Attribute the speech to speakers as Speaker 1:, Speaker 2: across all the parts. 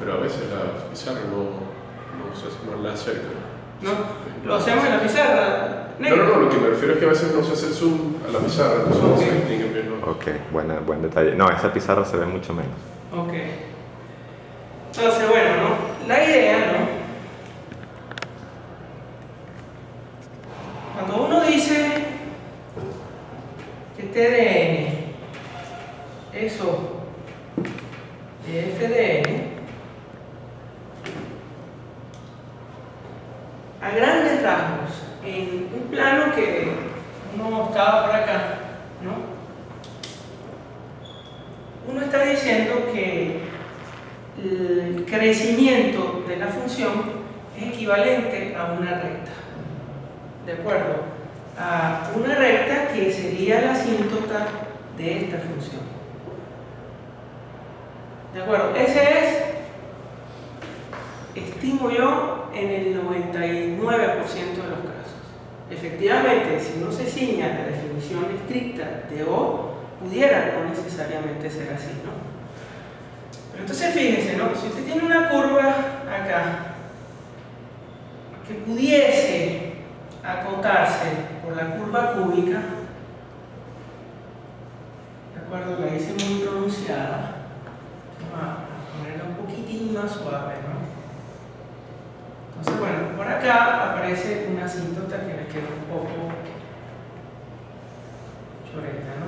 Speaker 1: pero a veces la pizarra no se hace más la cerca.
Speaker 2: ¿No? ¿Lo hacemos en la pizarra negra?
Speaker 1: No, lo que me refiero es que a veces no se hace el zoom a la pizarra, entonces no se distingue bien. ¿No?
Speaker 3: Ok, buen detalle. No, esa pizarra se ve mucho menos.
Speaker 2: Ok. Entonces, bueno, ¿no? La idea, ¿no? Cuando uno dice que TDN eso de FDN, a grandes rasgos, en un plano que uno estaba por acá, ¿no? Uno está diciendo que el crecimiento de la función es equivalente a una recta, ¿de acuerdo? A una recta que sería la asíntota de esta función, ¿de acuerdo? Ese es, estimo yo, en el 99% de los casos. Efectivamente, si uno se ciña a la definición estricta de O, pudiera no necesariamente ser así, ¿no? Pero entonces fíjense, ¿no? Si usted tiene una curva acá que pudiese acotarse por la curva cúbica, ¿de acuerdo? La hice muy pronunciada. Vamos a ponerla un poquitín más suave, ¿no? Entonces, bueno, por acá aparece una asíntota que me queda un poco choreta, ¿no?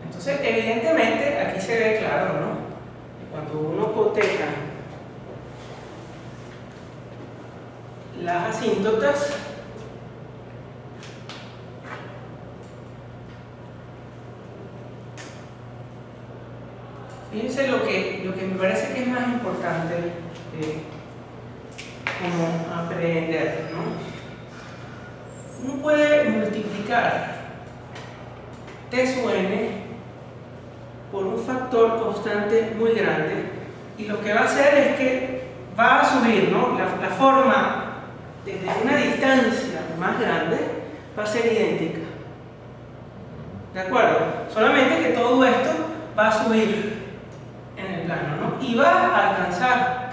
Speaker 2: Entonces, evidentemente, aquí se ve claro, ¿no? Que cuando uno coteja las asíntotas, fíjense lo que me parece que es más importante como aprender, ¿no? Uno puede multiplicar T sub n por un factor constante muy grande y lo que va a hacer es que va a subir, ¿no? La forma desde una distancia más grande va a ser idéntica, ¿de acuerdo? Solamente que todo esto va a subir en el plano, ¿no? Y va a alcanzar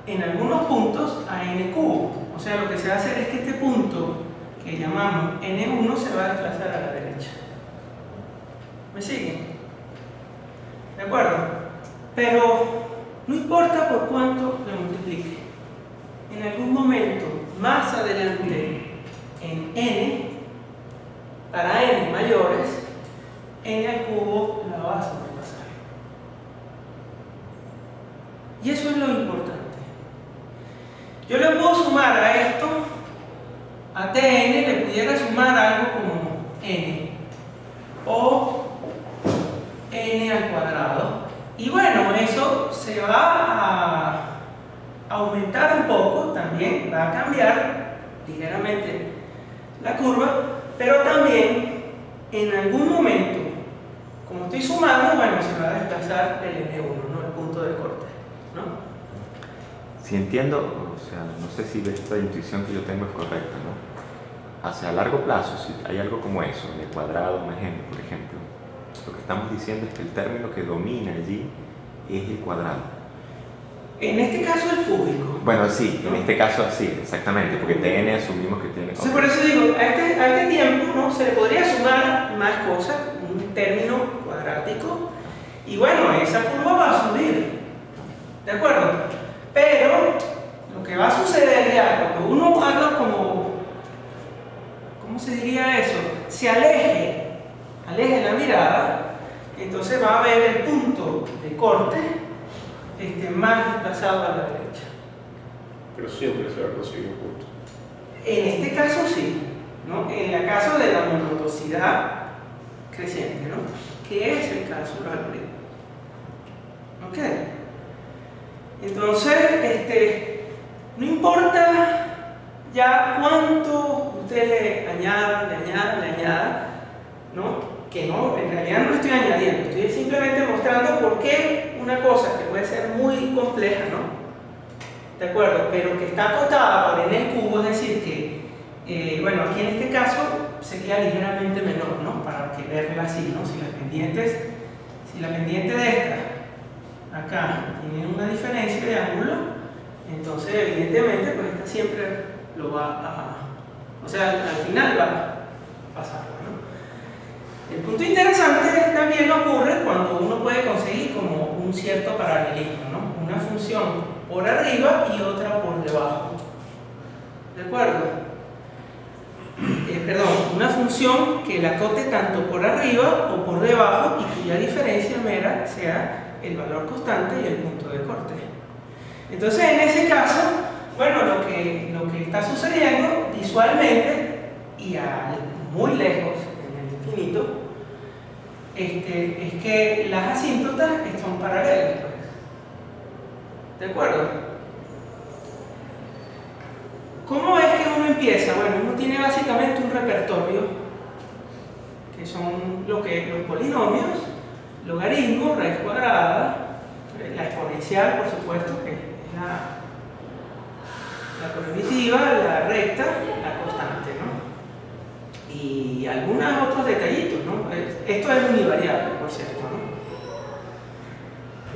Speaker 2: en algunos puntos a n cubo. O sea, lo que se va a hacer es que este punto que llamamos n1 se va a desplazar a la derecha. ¿Me siguen? ¿De acuerdo? Pero no importa por cuánto lo multiplique. En algún momento más adelante en n, para n mayores, n al cubo la va a sobrepasar. Y eso es lo importante. Yo le puedo sumar a esto, a Tn, le pudiera sumar algo como n, o n al cuadrado. Y bueno, eso se va a aumentar un poco, también va a cambiar ligeramente la curva, pero también en algún momento, como estoy sumando, bueno, se va a desplazar el n1, ¿no? El punto de corte, ¿no?
Speaker 3: Si entiendo, o sea, no sé si esta intuición que yo tengo es correcta, ¿no? Hacia largo plazo, si hay algo como eso, en el cuadrado, un ejemplo, por ejemplo, lo que estamos diciendo es que el término que domina allí es el cuadrado.
Speaker 2: En este caso el cúbico.
Speaker 3: Bueno, sí, en este caso sí, exactamente, porque Tn asumimos que tiene...
Speaker 2: Entonces, por eso digo, a este tiempo, ¿no? Se le podría sumar más cosas, un término cuadrático, y bueno, esa curva va a subir, ¿de acuerdo? Pero lo que va a suceder ya, cuando uno haga como, ¿cómo se diría eso? Se aleje la mirada, entonces va a ver el punto de corte más desplazado a la derecha.
Speaker 1: Pero siempre se va a conseguir un punto.
Speaker 2: En este caso sí, ¿no? En el caso de la monotoxicidad creciente, ¿no? Que es el caso del algoritmo. ¿Ok? Entonces, no importa ya cuánto usted le añada, ¿no? Que no, en realidad no lo estoy añadiendo, estoy simplemente mostrando por qué una cosa que puede ser muy compleja, ¿no? ¿De acuerdo? Pero que está acotada por n al cubo, es decir, que, bueno, aquí en este caso sería ligeramente menor, ¿no? Para que verla así, ¿no? Si la pendiente de esta acá tienen una diferencia de ángulo, entonces evidentemente pues esta siempre lo va a, o sea, al final va a pasar, ¿no? El punto interesante también ocurre cuando uno puede conseguir como un cierto paralelismo, ¿no? Una función por arriba y otra por debajo, ¿de acuerdo? Perdón, una función que la acote tanto por arriba o por debajo y cuya diferencia mera sea el valor constante y el punto de corte. Entonces, en ese caso, bueno, lo que está sucediendo visualmente y muy lejos, en el infinito, es que las asíntotas son paralelas, pues. ¿De acuerdo? ¿Cómo es que uno empieza? Bueno, uno tiene básicamente un repertorio, que son los polinomios, logaritmos, raíz cuadrada, la exponencial, por supuesto, que es la primitiva, la recta, la constante, ¿no? Y algunos otros detallitos, ¿no? Esto es univariable, por cierto, ¿no?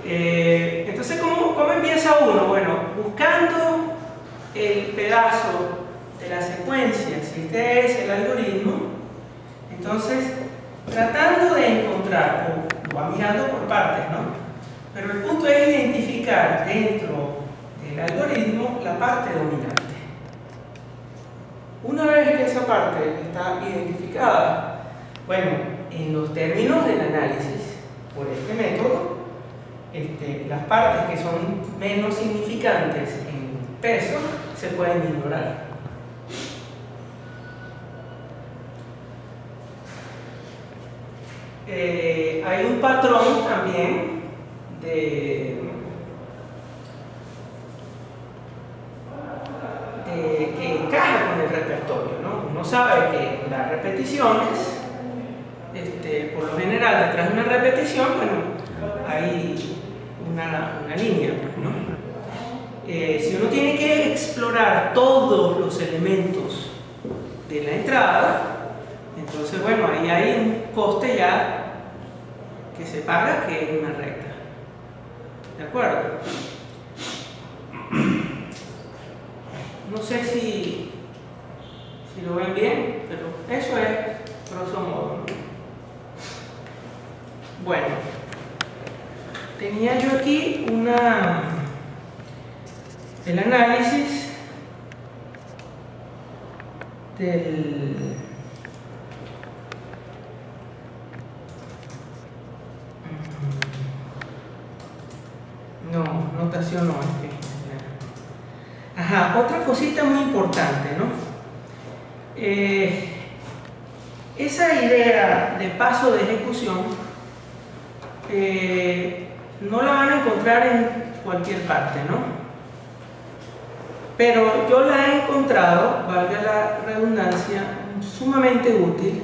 Speaker 2: Entonces, ¿cómo empieza uno? Bueno, buscando el pedazo de la secuencia, si este es el algoritmo, entonces tratando de encontrar, o va mirando por partes, ¿no? Pero el punto es identificar dentro del algoritmo la parte dominante. Una vez que esa parte está identificada, bueno, en los términos del análisis por este método, las partes que son menos significantes en peso se pueden ignorar. Hay un patrón también que encaja con el repertorio, ¿no? Uno sabe que las repeticiones, por lo general, detrás de una repetición, bueno, hay una línea, pues, ¿no? Si uno tiene que explorar todos los elementos de la entrada, entonces, bueno, ahí hay un coste ya que se paga, que es una recta. ¿De acuerdo? No sé si lo ven bien, pero eso es grosso modo, ¿no? Bueno, tenía yo aquí el análisis del notación no, ajá, otra cosita muy importante, ¿no? Esa idea de paso de ejecución no la van a encontrar en cualquier parte, ¿no? Pero yo la he encontrado, valga la redundancia, sumamente útil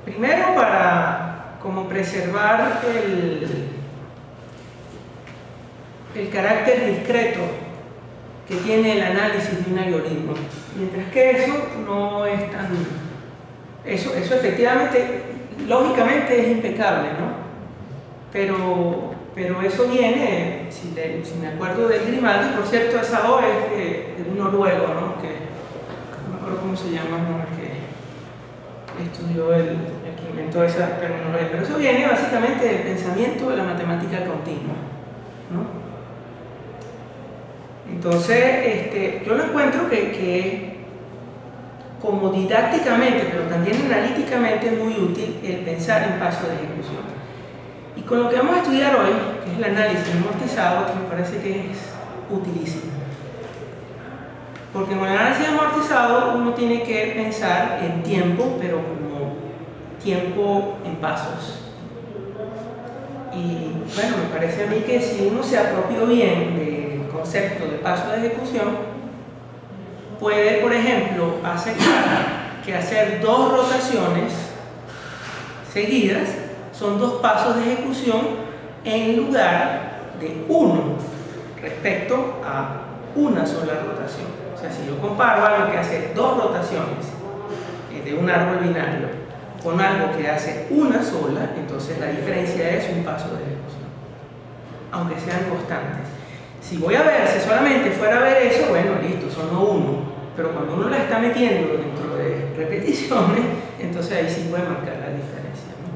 Speaker 2: primero para como preservar el carácter discreto que tiene el análisis de un algoritmo, mientras que eso no es tan... Eso efectivamente, lógicamente es impecable, ¿no? Pero eso viene, si me acuerdo del Grimaldi, por cierto, esa O es de un noruego, ¿no? Que no me acuerdo cómo se llama, ¿no? Que estudió el que inventó esa terminología, pero eso viene básicamente del pensamiento de la matemática continua, ¿no? Entonces, yo lo encuentro que como didácticamente, pero también analíticamente es muy útil el pensar en paso de ejecución. Y con lo que vamos a estudiar hoy, que es el análisis amortizado, me parece que es utilísimo. Porque con el análisis amortizado uno tiene que pensar en tiempo, pero como tiempo en pasos. Y bueno, me parece a mí que si uno se apropió bien del concepto de paso de ejecución, puede, por ejemplo, aceptar que hacer dos rotaciones seguidas son dos pasos de ejecución en lugar de uno respecto a una sola rotación. O sea, si yo comparo algo que hace dos rotaciones de un árbol binario con algo que hace una sola, entonces la diferencia es un paso de ejecución, aunque sean constantes. Si voy a ver, si solamente fuera a ver eso, bueno, listo, son no uno, pero cuando uno la está metiendo dentro de repeticiones, entonces ahí sí puede marcar la diferencia, ¿no?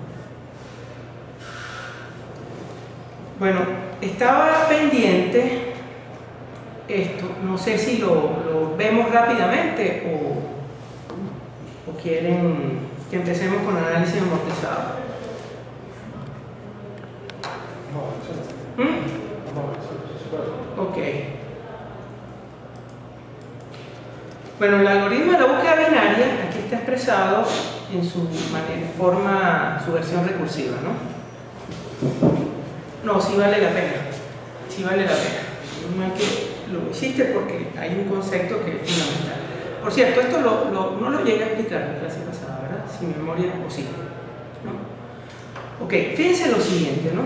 Speaker 2: Bueno, estaba pendiente esto, no sé si lo vemos rápidamente o quieren que empecemos con análisis amortizado. Ok. Bueno, el algoritmo de la búsqueda binaria aquí está expresado en su versión recursiva, ¿no? No, sí vale la pena. Sí vale la pena. No es que lo hiciste porque hay un concepto que es fundamental. Por cierto, esto no lo llegué a explicar en la clase pasada, ¿verdad? Sin memoria posible, ¿no? Ok, fíjense lo siguiente, ¿no?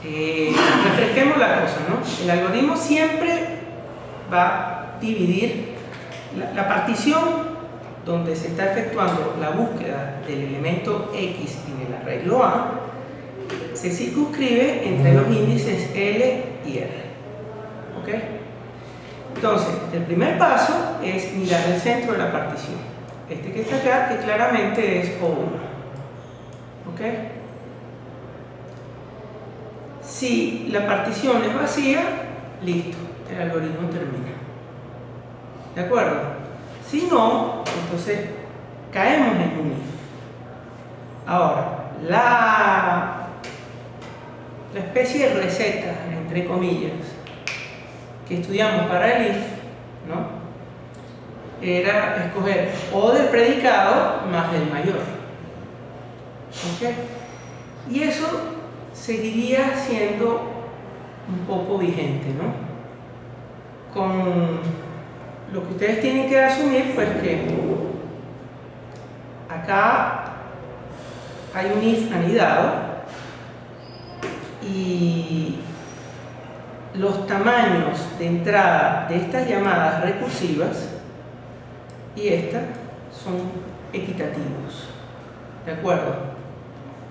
Speaker 2: Refresquemos la cosa, ¿no? El algoritmo siempre va a dividir la partición donde se está efectuando la búsqueda del elemento X en el arreglo A, se circunscribe entre los índices L y R. ¿Ok? Entonces, el primer paso es mirar el centro de la partición. Este que está acá, que claramente es O1. ¿Ok? Si la partición es vacía, listo, el algoritmo termina. ¿De acuerdo? Si no, entonces caemos en un if. Ahora, la especie de receta, entre comillas, que estudiamos para el if, ¿no? Era escoger o del predicado más del mayor. ¿Ok? Y eso seguiría siendo un poco vigente, ¿no? Con lo que ustedes tienen que asumir, pues que acá hay un if anidado y los tamaños de entrada de estas llamadas recursivas y estas son equitativos, ¿de acuerdo?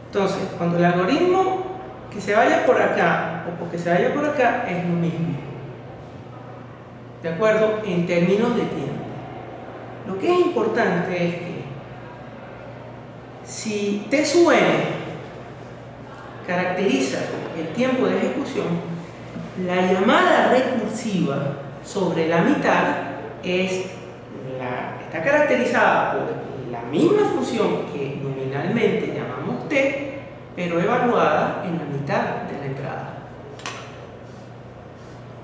Speaker 2: Entonces, cuando el algoritmo que se vaya por acá o porque se vaya por acá es lo mismo, ¿de acuerdo? En términos de tiempo. Lo que es importante es que si TSUN caracteriza el tiempo de ejecución, la llamada recursiva sobre la mitad está caracterizada por la misma función que nominalmente llamamos t, pero evaluada en la mitad de la entrada.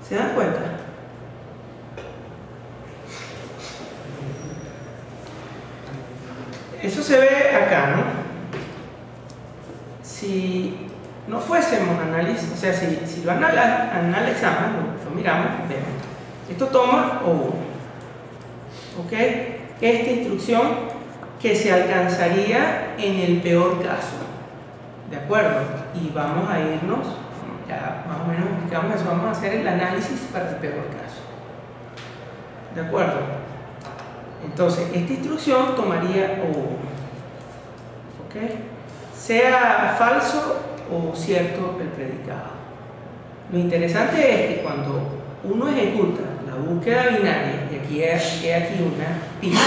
Speaker 2: ¿Se dan cuenta? Eso se ve acá, ¿no? Si no fuésemos análisis, o sea, si lo analizamos, lo miramos, vemos. Esto toma O1. ¿Ok? Esta instrucción que se alcanzaría en el peor caso. ¿De acuerdo? Y vamos a irnos, ya más o menos explicamos eso, vamos a hacer el análisis para el peor caso. ¿De acuerdo? Entonces, esta instrucción tomaría O1. ¿Ok? Sea falso o cierto el predicado. Lo interesante es que cuando uno ejecuta la búsqueda binaria, y aquí hay una pista,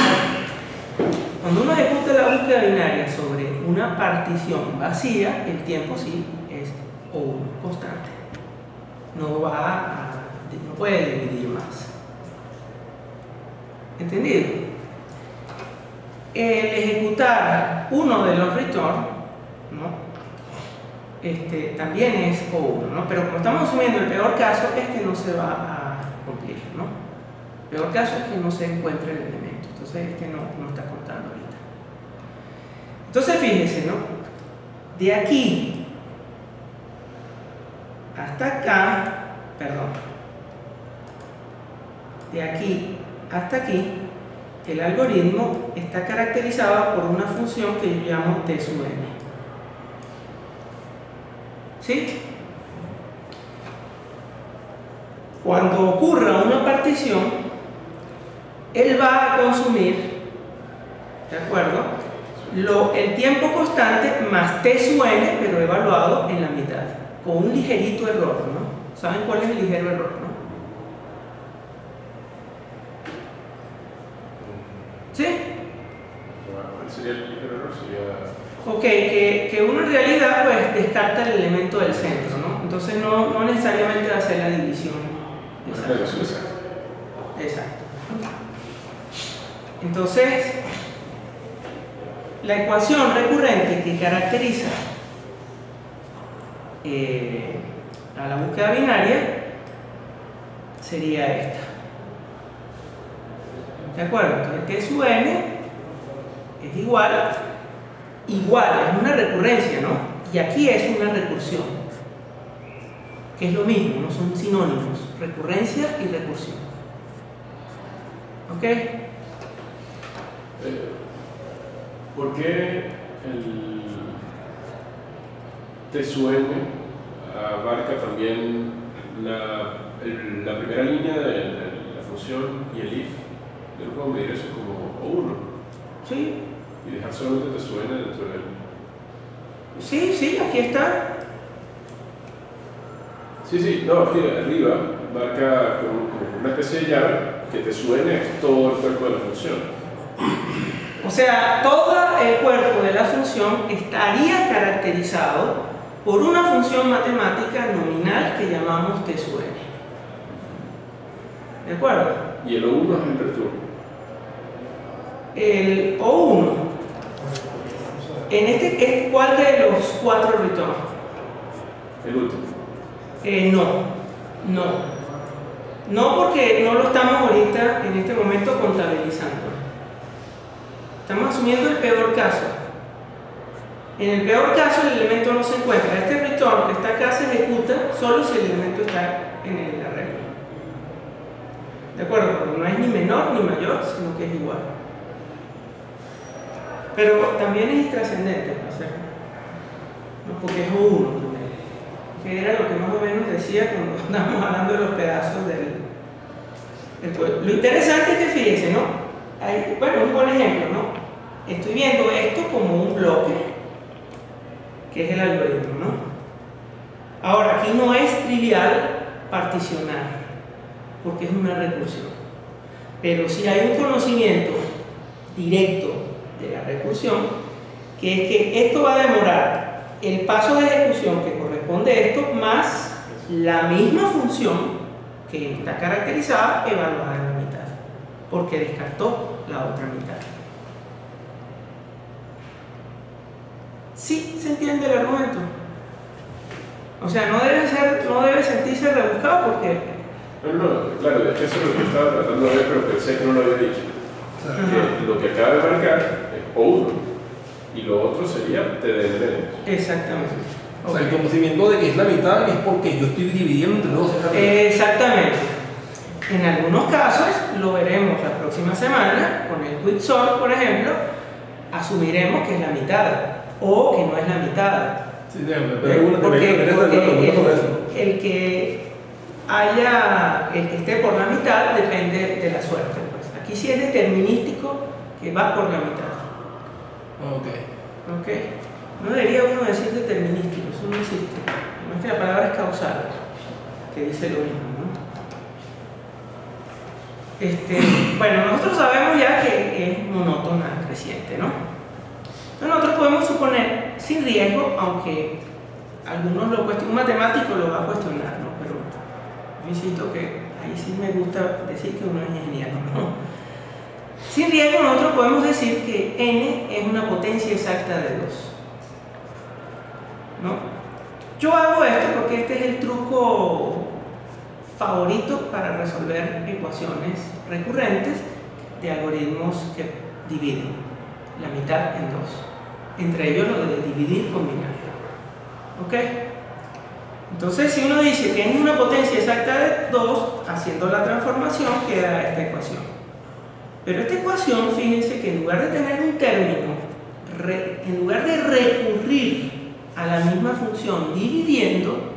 Speaker 2: cuando uno ejecuta la búsqueda binaria sobre una partición vacía, el tiempo sí es O1 constante. No puede dividir más. ¿Entendido? El ejecutar uno de los return, ¿no? También es O1, ¿no? Pero como estamos asumiendo el peor caso, no se va a cumplir, ¿no? El peor caso es que no se encuentre el elemento, entonces no está contando ahorita. Entonces fíjense, ¿no? De aquí hasta acá, perdón, de aquí hasta aquí, el algoritmo está caracterizado por una función que yo llamo T sub n. ¿Sí? Cuando ocurra una partición, él va a consumir, ¿de acuerdo?, el tiempo constante más t sub n, pero evaluado en la mitad, con un ligerito error, ¿no? ¿Saben cuál es el ligero error, no? ¿Sí?
Speaker 1: ¿Cuál sería el ligero error? Sería...
Speaker 2: Ok, que uno en realidad pues descarta el elemento del centro, ¿no? Entonces no necesariamente va a ser la división. Exacto. Entonces, la ecuación recurrente que caracteriza a la búsqueda binaria sería esta. ¿De acuerdo? Entonces, t sub n es igual, es una recurrencia, ¿no? Y aquí es una recursión, que es lo mismo, no son sinónimos, recurrencia y recursión. ¿Ok?
Speaker 1: ¿Por qué el t sub n abarca también la primera línea de la función y el if? Yo no puedo medir eso como O1.
Speaker 2: Sí.
Speaker 1: Y dejar solamente t sub n dentro del...
Speaker 2: Sí, aquí está.
Speaker 1: Sí, no, aquí arriba marca como una especie de llave que t sub n es todo el cuerpo de la función.
Speaker 2: O sea, todo el cuerpo de la función estaría caracterizado por una función matemática nominal que llamamos t sub n. ¿De acuerdo?
Speaker 1: Y el O1 es el retorno.
Speaker 2: El O1, ¿cuál de los 4 returns?
Speaker 1: El último.
Speaker 2: No, porque no lo estamos ahorita en este momento contabilizando. Estamos asumiendo el peor caso. En el peor caso el elemento no se encuentra. Este return que está acá se ejecuta solo si el elemento está en el arreglo. ¿De acuerdo? Porque no es ni menor ni mayor, sino que es igual. Pero también es intrascendente, ¿no? Porque es O1 también, que era lo que más o menos decía cuando estábamos hablando de los pedazos del código. Lo interesante es que fíjense, ¿no? Bueno, un buen ejemplo, ¿no? Estoy viendo esto como un bloque, que es el algoritmo, ¿no? Ahora, aquí no es trivial particionar, porque es una recursión. Pero sí hay un conocimiento directo de la recursión, que es que esto va a demorar el paso de ejecución que corresponde a esto más la misma función que está caracterizada evaluada en la mitad, porque descartó la otra mitad. ¿Sí se entiende el argumento? O sea, no debe sentirse rebuscado porque...
Speaker 1: No, claro, es que eso es lo que estaba tratando de ver, pero pensé que no lo había dicho. Que lo que acaba de marcar es O1 y lo otro sería TDN.
Speaker 2: Exactamente.
Speaker 4: O sea, el conocimiento de que es la mitad es porque yo estoy dividiendo entre dos.
Speaker 2: Exactamente. En algunos casos, lo veremos la próxima semana, con el quicksort, por ejemplo, asumiremos que es la mitad o que no es la mitad.
Speaker 4: Sí,
Speaker 2: porque el que esté por la mitad depende de la suerte. Pues. Aquí sí es determinístico que va por la mitad. Ok. No debería uno decir determinístico, eso no existe. Además que la palabra es causal, que dice lo mismo, ¿no? Bueno, nosotros sabemos ya que es monótona creciente, ¿no? Entonces nosotros podemos suponer, sin riesgo, aunque algunos un matemático lo va a cuestionar, ¿no? Pero yo insisto que ahí sí me gusta decir que uno es ingeniero, ¿no? Sin riesgo nosotros podemos decir que n es una potencia exacta de 2, ¿no? Yo hago esto porque este es el truco favorito para resolver ecuaciones recurrentes de algoritmos que dividen la mitad en 2, entre ellos lo de dividir con binario. ¿Ok? Entonces, si uno dice que es una potencia exacta de 2, haciendo la transformación queda esta ecuación. Pero esta ecuación, fíjense que en lugar de tener un término, en lugar de recurrir a la misma función dividiendo,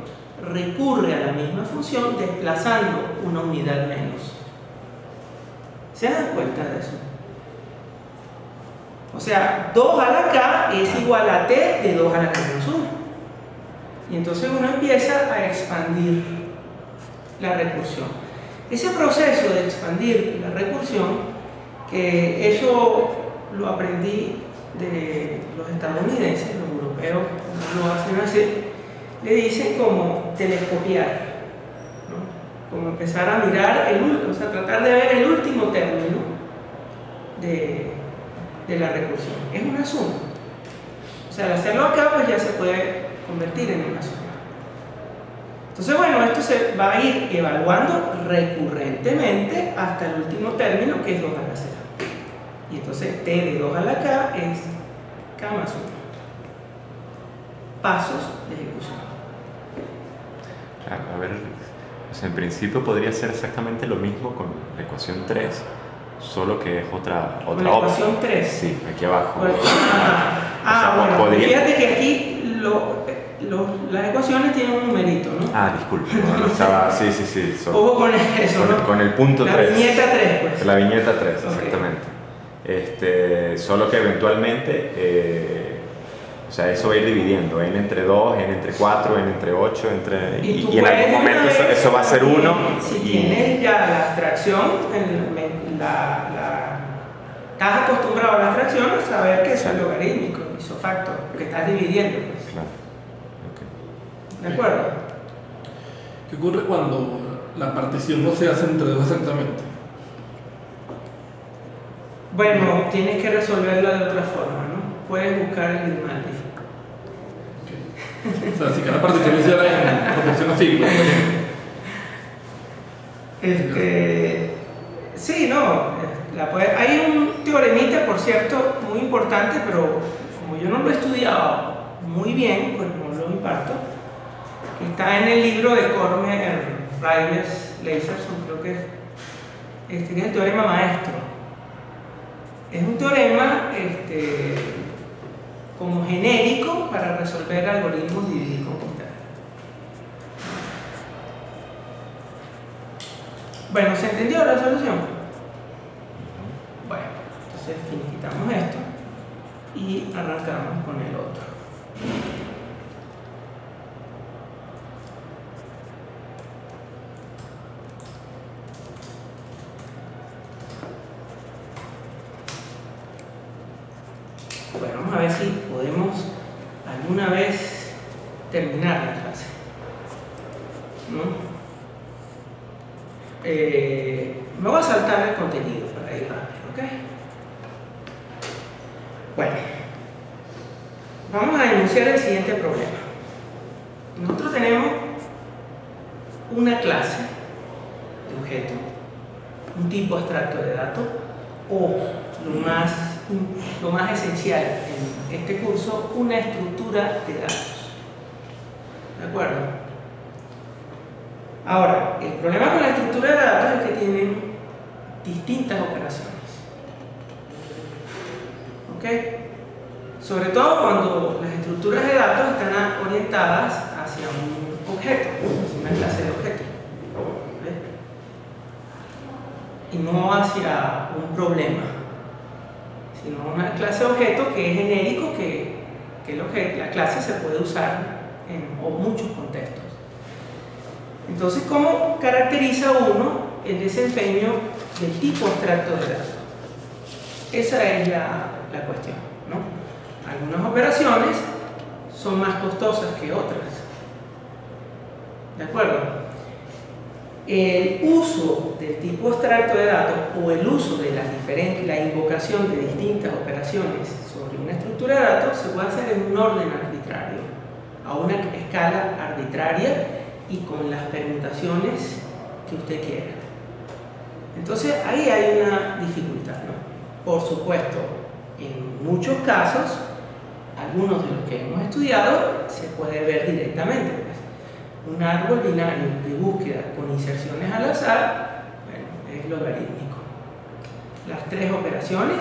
Speaker 2: recurre a la misma función desplazando una unidad menos. ¿Se dan cuenta de eso? O sea, 2 a la k es igual a t de 2 a la k menos 1. Y entonces uno empieza a expandir la recursión. Ese proceso de expandir la recursión, que eso lo aprendí de los estadounidenses, los europeos no lo hacen así, le dicen como telescopiar, ¿no? Como empezar a mirar o sea, tratar de ver el último término de la recursión. Es una suma. O sea, al hacerlo acá, pues ya se puede convertir en una suma. Entonces, bueno, esto se va a ir evaluando recurrentemente hasta el último término, que es 2 a la 0. Y entonces t de 2 a la k es k más 1. Pasos de ejecución.
Speaker 3: Claro, a ver, o sea, en principio podría ser exactamente lo mismo con la ecuación 3, solo que es otra
Speaker 2: ¿Con la ecuación 3?
Speaker 3: Sí, aquí abajo.
Speaker 2: Bueno, bueno,
Speaker 3: podría...
Speaker 2: fíjate que aquí las ecuaciones tienen un numerito, ¿no?
Speaker 3: Disculpe, no estaba... Sí.
Speaker 2: Ojo con eso, ¿no?
Speaker 3: Con el punto 3.
Speaker 2: La viñeta 3, pues.
Speaker 3: La viñeta 3,
Speaker 2: Okay.
Speaker 3: Exactamente. Solo que eventualmente, o sea, eso va a ir dividiendo, n entre 2, n entre 4, n entre 8, y en algún momento eso va a ser 1.
Speaker 2: Si tienes ya la abstracción, estás acostumbrado a la abstracción, a saber que eso es logarítmico, isofacto, que estás dividiendo. Pues.
Speaker 3: Claro.
Speaker 2: ¿De acuerdo?
Speaker 4: ¿Qué ocurre cuando la partición no se hace entre 2 exactamente?
Speaker 2: Bueno, tienes que resolverla de otra forma, ¿no? Puedes buscar el Grimaldi.
Speaker 4: Okay. O sea, si cada partición lo hiciera en proporción a sigma.
Speaker 2: Sí, no. Hay un teoremita, por cierto, muy importante, pero como yo no lo he estudiado muy bien, pues no lo imparto, que está en el libro de Cormer, Reyes, Leiserson, creo que es el teorema maestro. Es un teorema como genérico para resolver algoritmos dividir y computar. Bueno, ¿se entendió la solución? Bueno, entonces finiquitamos esto y arrancamos con el otro. Bueno, vamos a ver si podemos alguna vez terminar la clase, ¿no? Me voy a saltar el contenido para ir rápido, ¿ok? Bueno, vamos a enunciar el siguiente problema. Nosotros tenemos una clase de objeto, un tipo abstracto de datos, o lo más esencial en este curso, una estructura de datos. ¿De acuerdo? Ahora, el problema con la estructura de datos es que tienen distintas operaciones. ¿Ok? Sobre todo cuando las estructuras de datos están orientadas hacia un objeto, hacia una clase de objeto. ¿Ok? Y no hacia un problema, sino una clase de objeto que es genérico, que la clase se puede usar en muchos contextos. Entonces, ¿cómo caracteriza uno el desempeño del tipo abstracto de datos? Esa es la cuestión, ¿no? Algunas operaciones son más costosas que otras. ¿De acuerdo? El uso del tipo abstracto de datos o el uso de la invocación de distintas operaciones sobre una estructura de datos se puede hacer en un orden arbitrario, a una escala arbitraria y con las permutaciones que usted quiera. Entonces ahí hay una dificultad, ¿no? Por supuesto, en muchos casos, algunos de los que hemos estudiado, se puede ver directamente. Pues. Un árbol binario de búsqueda con inserciones al azar, bueno, es logarítmico. Las tres operaciones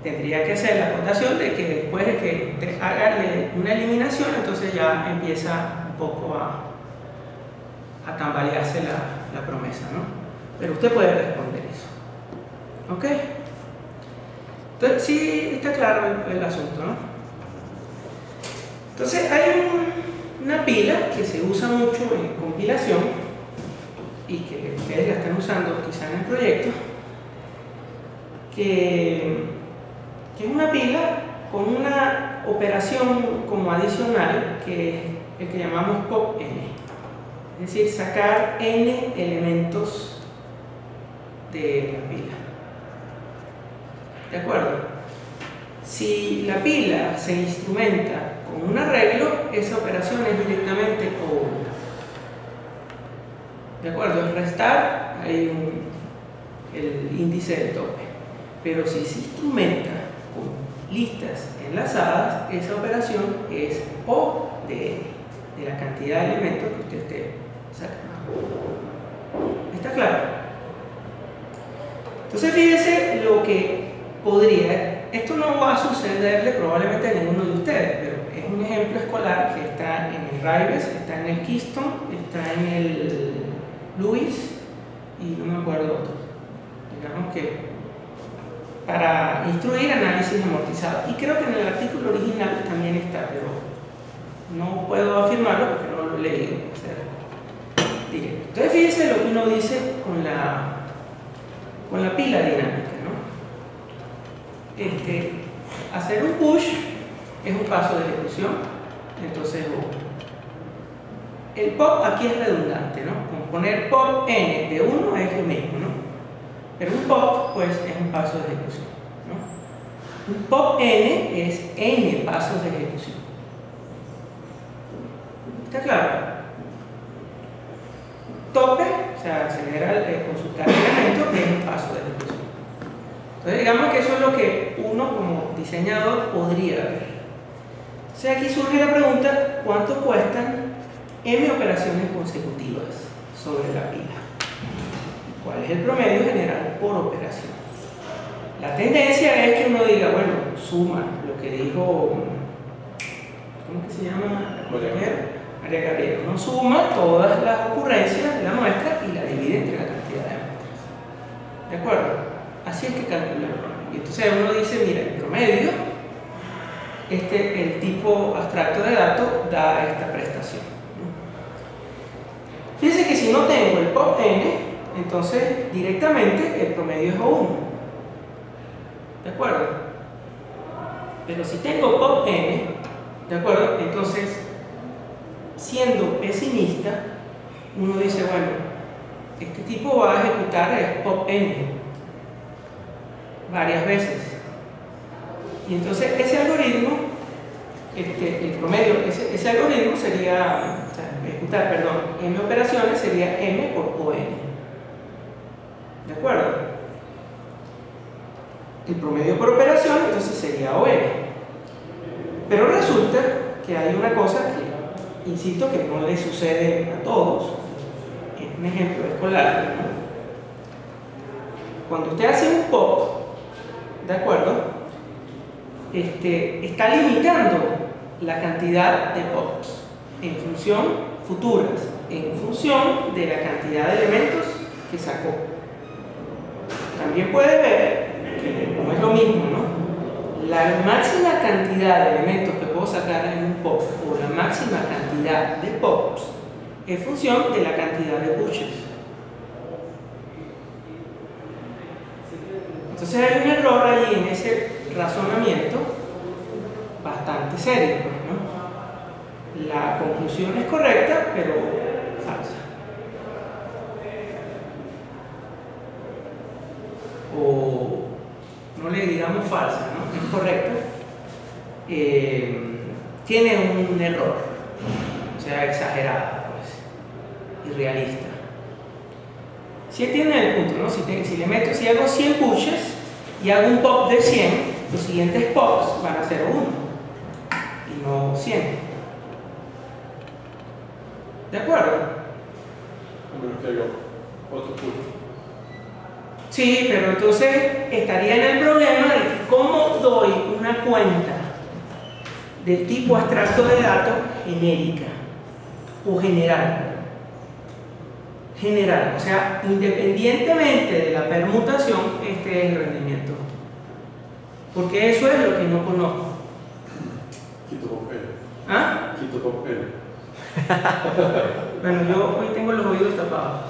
Speaker 2: tendría que hacer la acotación de que después de que te haga una eliminación, entonces ya empieza un poco a tambalearse la promesa, ¿no? Pero usted puede responder eso. ¿Ok? Entonces, sí está claro el asunto, ¿no? Entonces, hay una pila que se usa mucho en compilación y que ustedes la están usando quizá en el proyecto, que es una pila con una operación como adicional que es el que llamamos pop n, es decir, sacar n elementos de la pila. ¿De acuerdo? Si la pila se instrumenta con un arreglo, esa operación es directamente O1. ¿De acuerdo? Al restar hay el índice del tope. Pero si se instrumenta con listas enlazadas, esa operación es O de n, de la cantidad de elementos que usted esté sacando. ¿Está claro? Entonces fíjese lo que podría, esto no va a sucederle probablemente a ninguno de ustedes, pero es un ejemplo escolar que está en el Rives, está en el Keystone, está en el Lewis y no me acuerdo otro. Digamos que para instruir análisis amortizado. Y creo que en el artículo original también está, pero no puedo afirmarlo porque no lo he leído. O sea, directo. Entonces fíjense lo que uno dice con la pila dinámica, ¿no? Hacer un push es un paso de ejecución, entonces el pop aquí es redundante, ¿no? Con poner pop n de 1 es lo mismo, ¿no? Pero un pop pues es un paso de ejecución, ¿no? Un pop n es n pasos de ejecución. ¿Está claro? Tope, o sea, acelerar, consultar el elemento, es un paso de ejecución. Entonces digamos que eso es lo que uno como diseñador podría ver. O sea, aquí surge la pregunta, ¿cuánto cuestan m operaciones consecutivas sobre la pila? ¿Cuál es el promedio general por operación? La tendencia es que uno diga, bueno, suma lo que dijo, ¿cómo que se llama? María Gabriela. Uno suma todas las ocurrencias de la muestra y la divide entre la cantidad de muestras. ¿De acuerdo? Así es que calcula el promedio. Y entonces uno dice, mira, el promedio, el tipo abstracto de datos da esta prestación, ¿no? Fíjense que si no tengo el pop n, entonces directamente el promedio es O1. ¿De acuerdo? Pero si tengo pop n, ¿de acuerdo? Entonces, siendo pesimista, uno dice, bueno, este tipo va a ejecutar el pop n varias veces. Y entonces ese algoritmo, el promedio, ese algoritmo sería, o sea, ejecutar, perdón, m operaciones sería m por O n. ¿De acuerdo? El promedio por operación entonces sería O n. Pero resulta que hay una cosa que, insisto, que no le sucede a todos. Es un ejemplo escolar, ¿no? Cuando usted hace un pop, ¿de acuerdo? Está limitando la cantidad de pops en función futuras, en función de la cantidad de elementos que sacó. También puede ver que no es lo mismo, ¿no? La máxima cantidad de elementos que puedo sacar en un pop o la máxima cantidad de pops en función de la cantidad de pushes. Entonces hay un error allí en ese razonamiento bastante serio, ¿no? La conclusión es correcta, pero falsa. O no le digamos falsa, ¿no? Es correcta. Tiene un error, o sea, exagerada, pues, irrealista. Si entienden el punto, ¿no? Si hago 100 pushes y hago un pop de 100, los siguientes pops van a ser 1 y no 100. ¿De acuerdo?
Speaker 1: A menos que haya otro push.
Speaker 2: Sí, pero entonces estaría en el problema de cómo doy una cuenta del tipo abstracto de datos genérica o general. General, o sea, independientemente de la permutación, este es el rendimiento porque eso es lo que no conozco.
Speaker 1: Quito pop N.
Speaker 2: ¿Ah?
Speaker 1: Quito pop N.
Speaker 2: Bueno, yo hoy tengo los oídos tapados.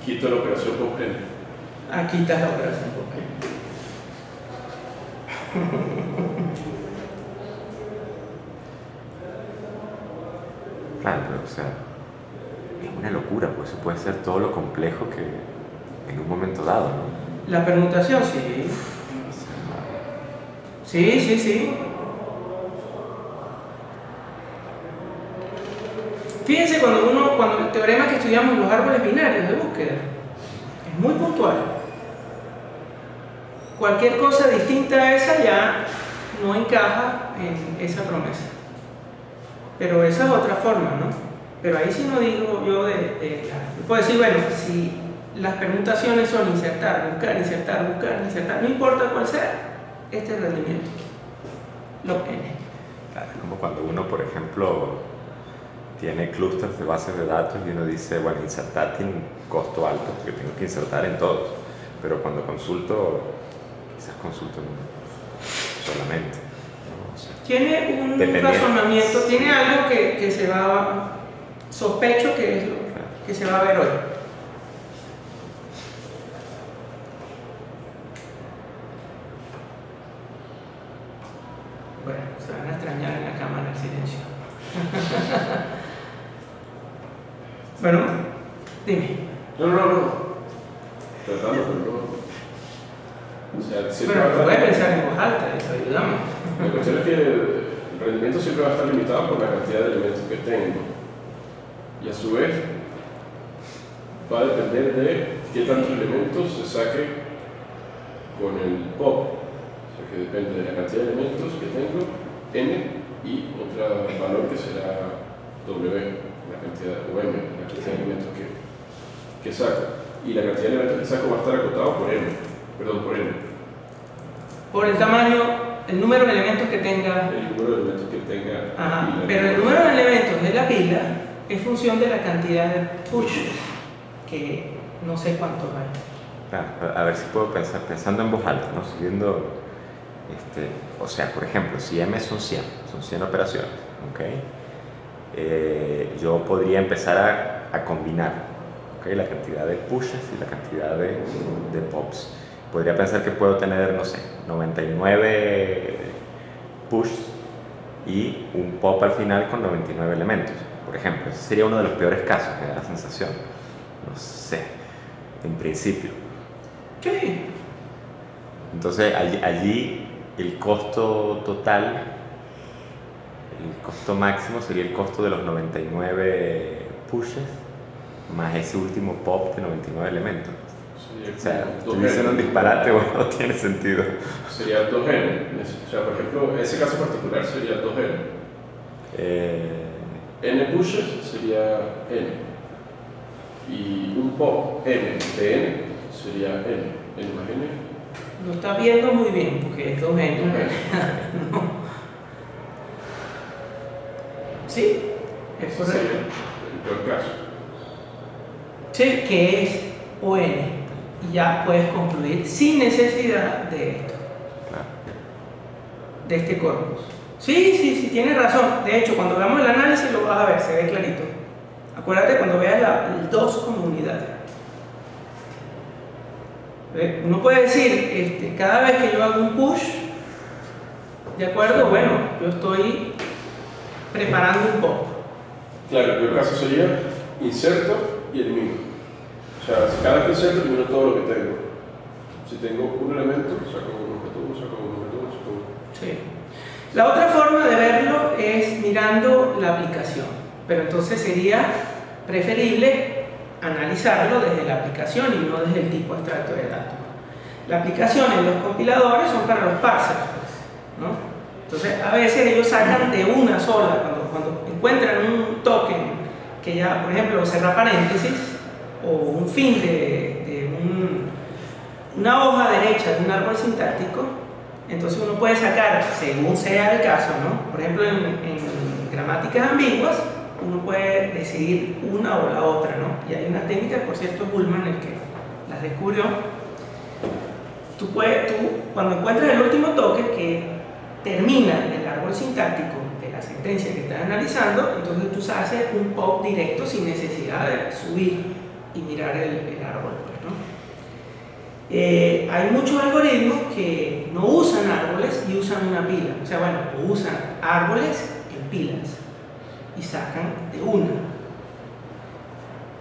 Speaker 1: Quito la operación pop N.
Speaker 2: Aquí está la operación pop N.
Speaker 3: Claro, pero o sea, es una locura, pues eso puede ser todo lo complejo que en un momento dado, ¿no?
Speaker 2: La permutación, sí. Sí, sí, sí. Fíjense cuando el teorema que estudiamos los árboles binarios de búsqueda es muy puntual. Cualquier cosa distinta a esa ya no encaja en esa promesa. Pero esa es otra forma, ¿no? Pero ahí sí no digo yo puedo decir, bueno, si las permutaciones son insertar, buscar, insertar, buscar, insertar, no importa cuál sea, este es el rendimiento. Log N.
Speaker 3: Claro, es como cuando uno, por ejemplo, tiene clústeres de bases de datos y uno dice, bueno, insertar tiene un costo alto, porque tengo que insertar en todos. Pero cuando consulto, quizás consulto solamente. ¿No? O sea,
Speaker 2: tiene un razonamiento, tiene algo que se va, sospecho que es lo que se va a ver hoy. Bueno, se van a extrañar en la cámara el silencio. Bueno, dime.
Speaker 1: No. Tratando, pero no. O sea, siempre
Speaker 2: Bueno,
Speaker 1: va a
Speaker 2: puedes
Speaker 1: estar.
Speaker 2: pensar en voz alta, eso ayudamos.
Speaker 1: La cuestión es que el rendimiento siempre va a estar limitado por la cantidad de elementos que tengo. Y a su vez, va a depender de qué tantos elementos se saque con el pop. O sea, que depende de la cantidad de elementos que tengo, n, y otro valor que será w, la cantidad, o m, la cantidad de elementos que saco. Y la cantidad de elementos que saco va a estar acotado por n. Por n.
Speaker 2: Por el tamaño, el número de elementos que tenga.
Speaker 1: El número de elementos que tenga.
Speaker 2: Ajá, pero el número de elementos de la pila es función de la cantidad de push, que no sé cuánto hay.
Speaker 3: claro, a ver si puedo pensando en voz alta, ¿no? Siguiendo, o sea, por ejemplo, si M son 100 operaciones, ¿ok? Yo podría empezar a combinar, ¿ok? La cantidad de pushes y la cantidad de pops. Podría pensar que puedo tener, no sé, 99 pushes y un pop al final con 99 elementos, por ejemplo. Ese sería uno de los peores casos, me da la sensación. No sé, en principio.
Speaker 2: Sí.
Speaker 3: Entonces, allí el costo total, el costo máximo sería el costo de los 99 pushes más ese último pop de 99 elementos. O sea, estoy diciendo un disparate o no tiene sentido.
Speaker 1: Sería 2n. O sea, por ejemplo, ese caso particular sería 2n. N pushes sería n. Y un pop n de n sería n. N más n.
Speaker 2: Lo está viendo muy bien, porque es 2n. No. Sí, es
Speaker 1: Ese
Speaker 2: correcto.
Speaker 1: sería el peor caso.
Speaker 2: Sí, que es ON. Y ya puedes concluir sin necesidad de esto,
Speaker 3: Claro.
Speaker 2: de este corpus. Sí, tienes razón. De hecho, cuando veamos el análisis lo vas a ver, se ve clarito. Acuérdate cuando veas el 2 como unidad. Uno puede decir, cada vez que yo hago un push, ¿de acuerdo? Bueno, yo estoy preparando un pop.
Speaker 1: Claro, el peor caso sería inserto y elimino. O sea, si cada vez que inserto elimino todo lo que tengo. Si tengo un elemento, saco un objeto 1, saco un objeto 2, saco uno.
Speaker 2: Sí. La otra forma de verlo es mirando la aplicación, pero entonces sería preferible analizarlo desde la aplicación y no desde el tipo abstracto de datos. La aplicación en los compiladores son para los parsers, ¿no? Entonces a veces ellos sacan de una sola, cuando encuentran un token que ya, por ejemplo, cerra paréntesis o un fin de una hoja derecha de un árbol sintáctico, entonces uno puede sacar, según sea el caso, ¿no? Por ejemplo, en gramáticas ambiguas, uno puede decidir una o la otra, ¿no? Y hay una técnica, por cierto, Bullman, el que las descubrió, tú cuando encuentras el último toque que termina el árbol sintáctico de la sentencia que estás analizando, entonces tú haces un pop directo sin necesidad de subir y mirar el árbol, pues, ¿no? Hay muchos algoritmos que no usan árboles y usan una pila, o sea, bueno, usan árboles en pilas y sacan de una.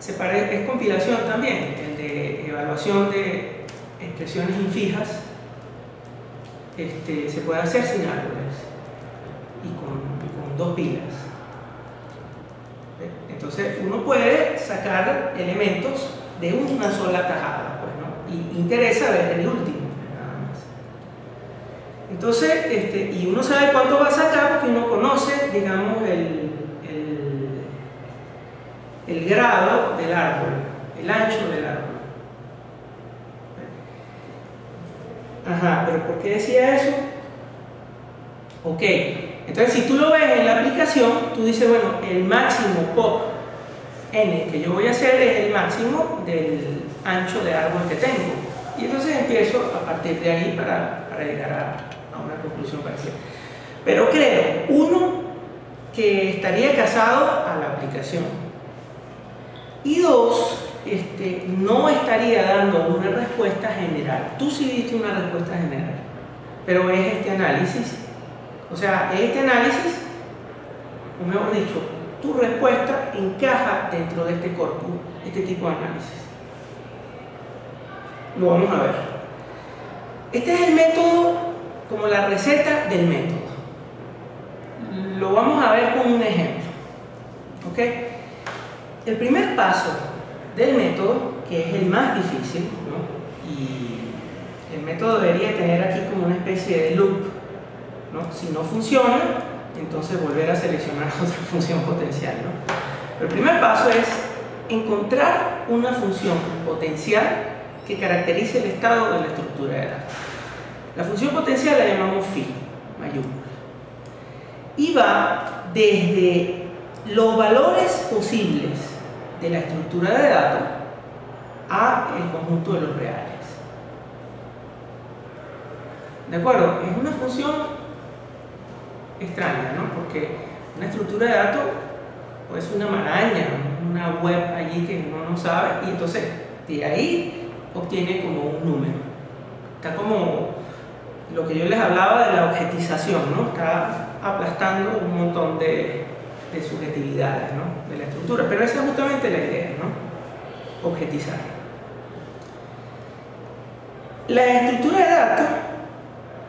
Speaker 2: Es compilación también, el de evaluación de expresiones infijas, se puede hacer sin árboles y con dos pilas. Entonces uno puede sacar elementos de una sola tajada, pues, ¿no? Y interesa ver el último, nada más. Entonces, y uno sabe cuánto va a sacar porque uno conoce, digamos, el grado del árbol, el ancho del árbol. Ajá, pero ¿por qué decía eso? Ok, entonces si tú lo ves en la aplicación, tú dices, bueno, el máximo pop n que yo voy a hacer es el máximo del ancho de árbol que tengo. Y entonces empiezo a partir de ahí para llegar a una conclusión parecida. Pero creo, uno, que estaría casado a la aplicación. Y dos, no estaría dando una respuesta general. Tú sí diste una respuesta general, pero es este análisis. O sea, este análisis, o mejor dicho, tu respuesta encaja dentro de este corpus, este tipo de análisis. Lo vamos a ver. Este es el método, como la receta del método. Lo vamos a ver con un ejemplo. ¿Ok? El primer paso del método, que es el más difícil, ¿no? Y el método debería tener aquí como una especie de loop, ¿no? Si no funciona, entonces volver a seleccionar otra función potencial, ¿no? El primer paso es encontrar una función potencial que caracterice el estado de la estructura de datos. La función potencial la llamamos phi, mayúscula, y va desde los valores posibles de la estructura de datos a el conjunto de los reales. ¿De acuerdo? Es una función extraña, ¿no? Porque una estructura de datos puede ser una maraña, una web allí que uno no sabe, y entonces de ahí obtiene como un número. Está como lo que yo les hablaba de la objetización, ¿no? Está aplastando un montón de subjetividades, ¿no? De la estructura, pero esa es justamente la idea, ¿no? Objetizar. La estructura de datos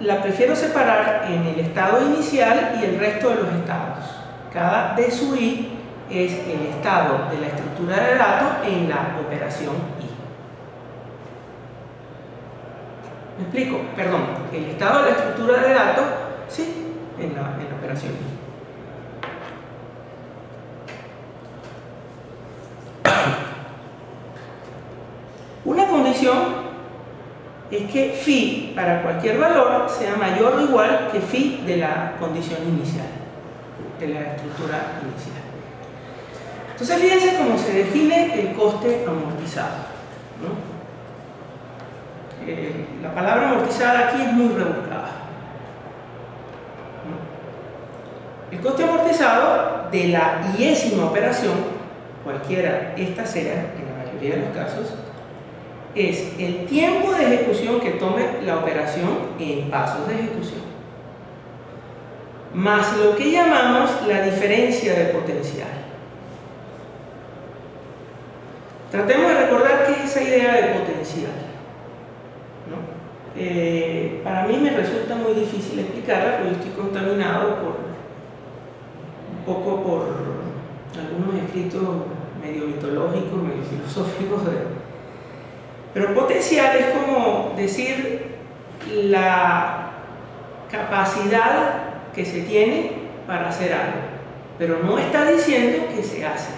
Speaker 2: la prefiero separar en el estado inicial y el resto de los estados. Cada DSUI es el estado de la estructura de datos en la operación I. ¿Me explico? Perdón, el estado de la estructura de datos, sí, en la operación I. Una condición es que phi para cualquier valor sea mayor o igual que phi de la condición inicial, de la estructura inicial. Entonces fíjense cómo se define el coste amortizado, ¿no? La palabra amortizada aquí es muy rebuscada, ¿no? El coste amortizado de la iésima operación, cualquiera esta sea, en la mayoría de los casos, es el tiempo de ejecución que tome la operación en pasos de ejecución, más lo que llamamos la diferencia de potencial. Tratemos de recordar qué es esa idea de potencial, ¿no? Para mí me resulta muy difícil explicarla porque estoy contaminado un poco por algunos escritos medio mitológicos, medio filosóficos pero potencial es como decir la capacidad que se tiene para hacer algo, pero no está diciendo que se hace.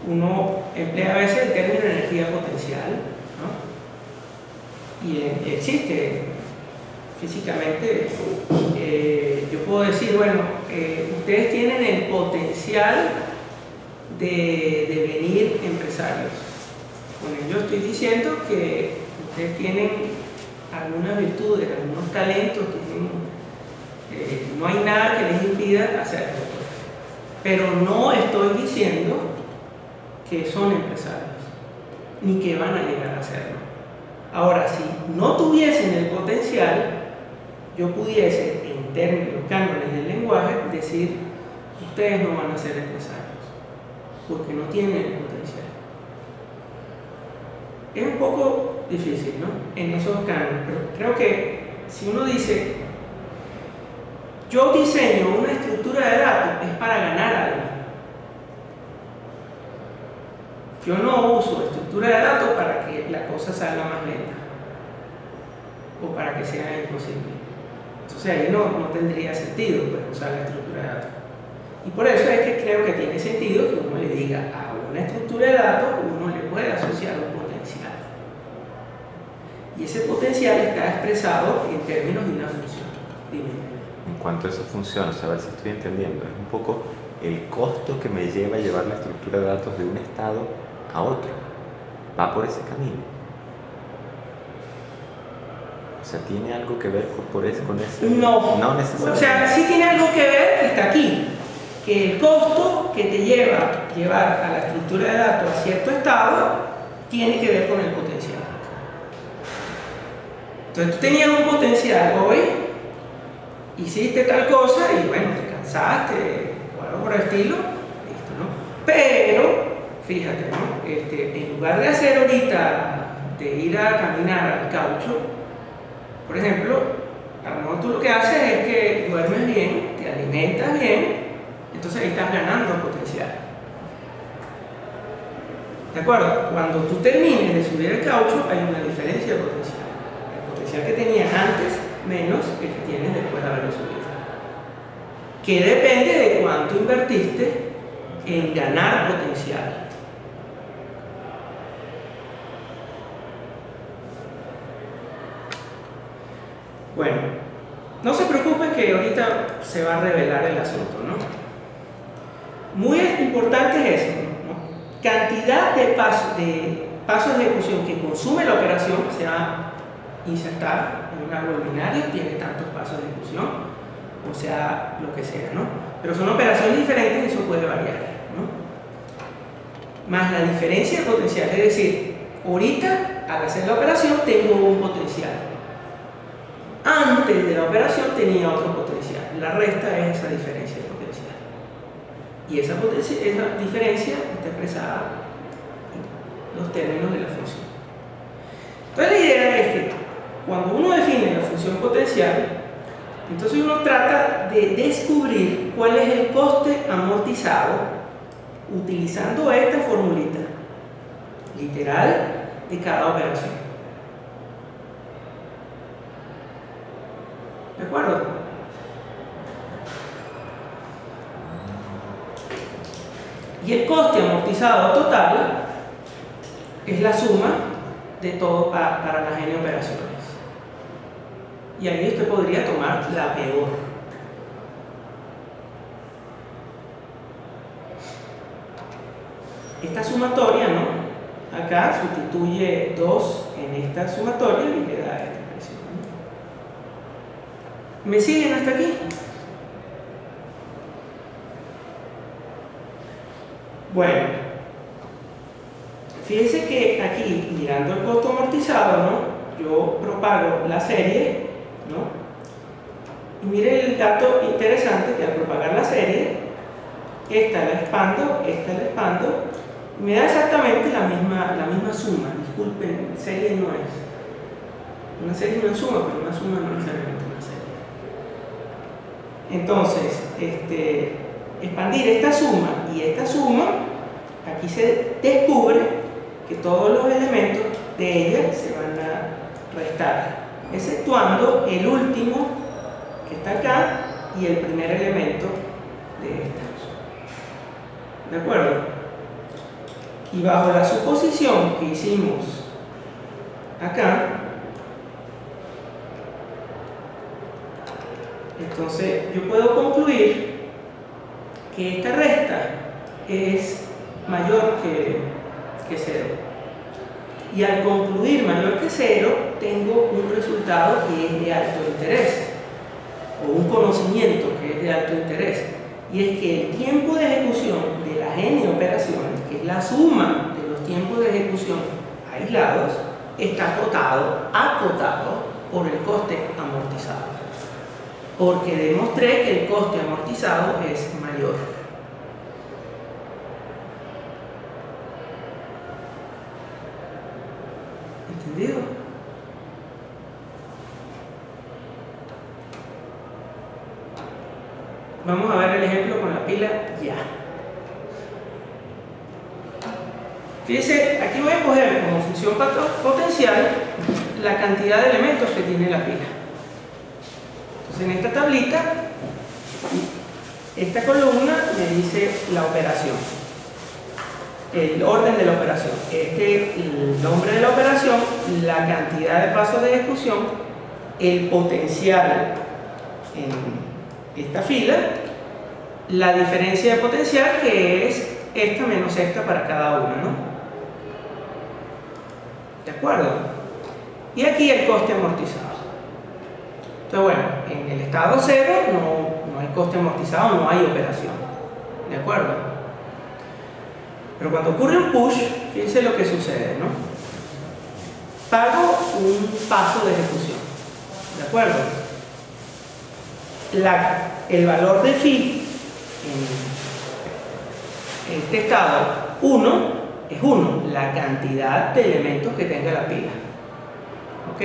Speaker 2: Uno emplea a veces el término energía potencial, ¿no? Y existe físicamente. Yo puedo decir, bueno, ustedes tienen el potencial de devenir empresarios. Bueno, yo estoy diciendo que Ustedes tienen algunas virtudes, algunos talentos, no hay nada que les impida hacerlo. Pero no estoy diciendo que son empresarios, ni que van a llegar a serlo. Ahora, si no tuviesen el potencial, yo pudiese, en términos, cánones del lenguaje, decir, ustedes no van a ser empresarios, porque no tienen el potencial. Es un poco difícil, ¿no? En esos cánones, pero creo que si uno dice, yo diseño una estructura de datos, es para ganar algo. Yo no uso estructura de datos para que la cosa salga más lenta o para que sea imposible. Entonces ahí no tendría sentido pues, usar la estructura de datos. Y por eso es que creo que tiene sentido que uno le diga a una estructura de datos, uno le puede asociar un potencial. Y ese potencial está expresado en términos de una función. Dime.
Speaker 3: En cuanto a esa función, a ver si estoy entendiendo, es un poco el costo que me lleva a llevar la estructura de datos de un estado a otro. Va por ese camino. O sea, ¿tiene algo que ver con ese? No necesariamente.
Speaker 2: O sea, sí tiene algo que ver que está aquí. Que el costo que te lleva llevar a la estructura de datos a cierto estado tiene que ver con el potencial. Entonces tú tenías un potencial hoy, hiciste tal cosa y bueno, te cansaste o algo por el estilo, listo, ¿no? Pero, fíjate, ¿no? En lugar de hacer ahorita, de ir a caminar al caucho, por ejemplo, a lo mejor tú lo que haces es que duermes bien, te alimentas bien, entonces ahí estás ganando potencial. ¿De acuerdo? Cuando tú termines de subir el caucho, hay una diferencia de potencial. El potencial que tenías antes, menos el que tienes después de haberlo subido. Que depende de cuánto invertiste en ganar potencial. Bueno, no se preocupen que ahorita se va a revelar el asunto, ¿no? Muy importante es eso, ¿no? Cantidad de pasos de ejecución que consume la operación, sea insertar en un árbol binario, tiene tantos pasos de ejecución, o sea, lo que sea, ¿no? Pero son operaciones diferentes y eso puede variar, ¿no? Más la diferencia de potencial, es decir, ahorita al hacer la operación tengo un potencial. Antes de la operación tenía otro potencial. La resta es esa diferencia de potencial. Y esa diferencia está expresada en los términos de la función. Entonces la idea es que cuando uno define la función potencial, entonces uno trata de descubrir cuál es el coste amortizado utilizando esta formulita literal de cada operación. ¿De acuerdo? Y el coste amortizado total es la suma de todo para las n operaciones. Y ahí usted podría tomar la peor. Esta sumatoria, ¿no? Acá sustituye 2 en esta sumatoria y le da esta expresión. ¿Me siguen hasta aquí? Bueno, fíjense que aquí, mirando el costo amortizado, ¿no? Yo propago la serie, ¿no? Y mire el dato interesante que al propagar la serie, esta la expando, esta la expando, y me da exactamente la misma suma. Disculpen, serie no es. Una serie es una suma, pero una suma no es necesariamente una serie. Entonces, expandir esta suma y esta suma, aquí se descubre que todos los elementos de ella se van a restar, exceptuando el último que está acá y el primer elemento de esta. ¿De acuerdo? Y bajo la suposición que hicimos acá, entonces yo puedo concluir que esta resta es mayor que 0. Y al concluir mayor que 0, tengo un resultado que es de alto interés, o un conocimiento que es de alto interés. Y es que el tiempo de ejecución de las n operaciones, que es la suma de los tiempos de ejecución aislados, está acotado por el coste amortizado. Porque demostré que el coste amortizado es mayor. ¿Entendido? Vamos a ver el ejemplo con la pila ya. Fíjense, aquí voy a coger como función potencial la cantidad de elementos que tiene la pila. Entonces en esta tablita, esta columna me dice la operación, el orden de la operación. El nombre de la operación, la cantidad de pasos de ejecución, el potencial en esta fila, la diferencia de potencial, que es esta menos esta para cada una, ¿no? ¿De acuerdo? Y aquí el coste amortizado. Entonces, bueno, en el estado 0 no hay coste amortizado, no hay operación. ¿De acuerdo? Pero cuando ocurre un push, fíjense lo que sucede, ¿no? Pago un paso de ejecución. ¿De acuerdo? El valor de phi en este estado 1 es 1, la cantidad de elementos que tenga la pila. ¿Ok?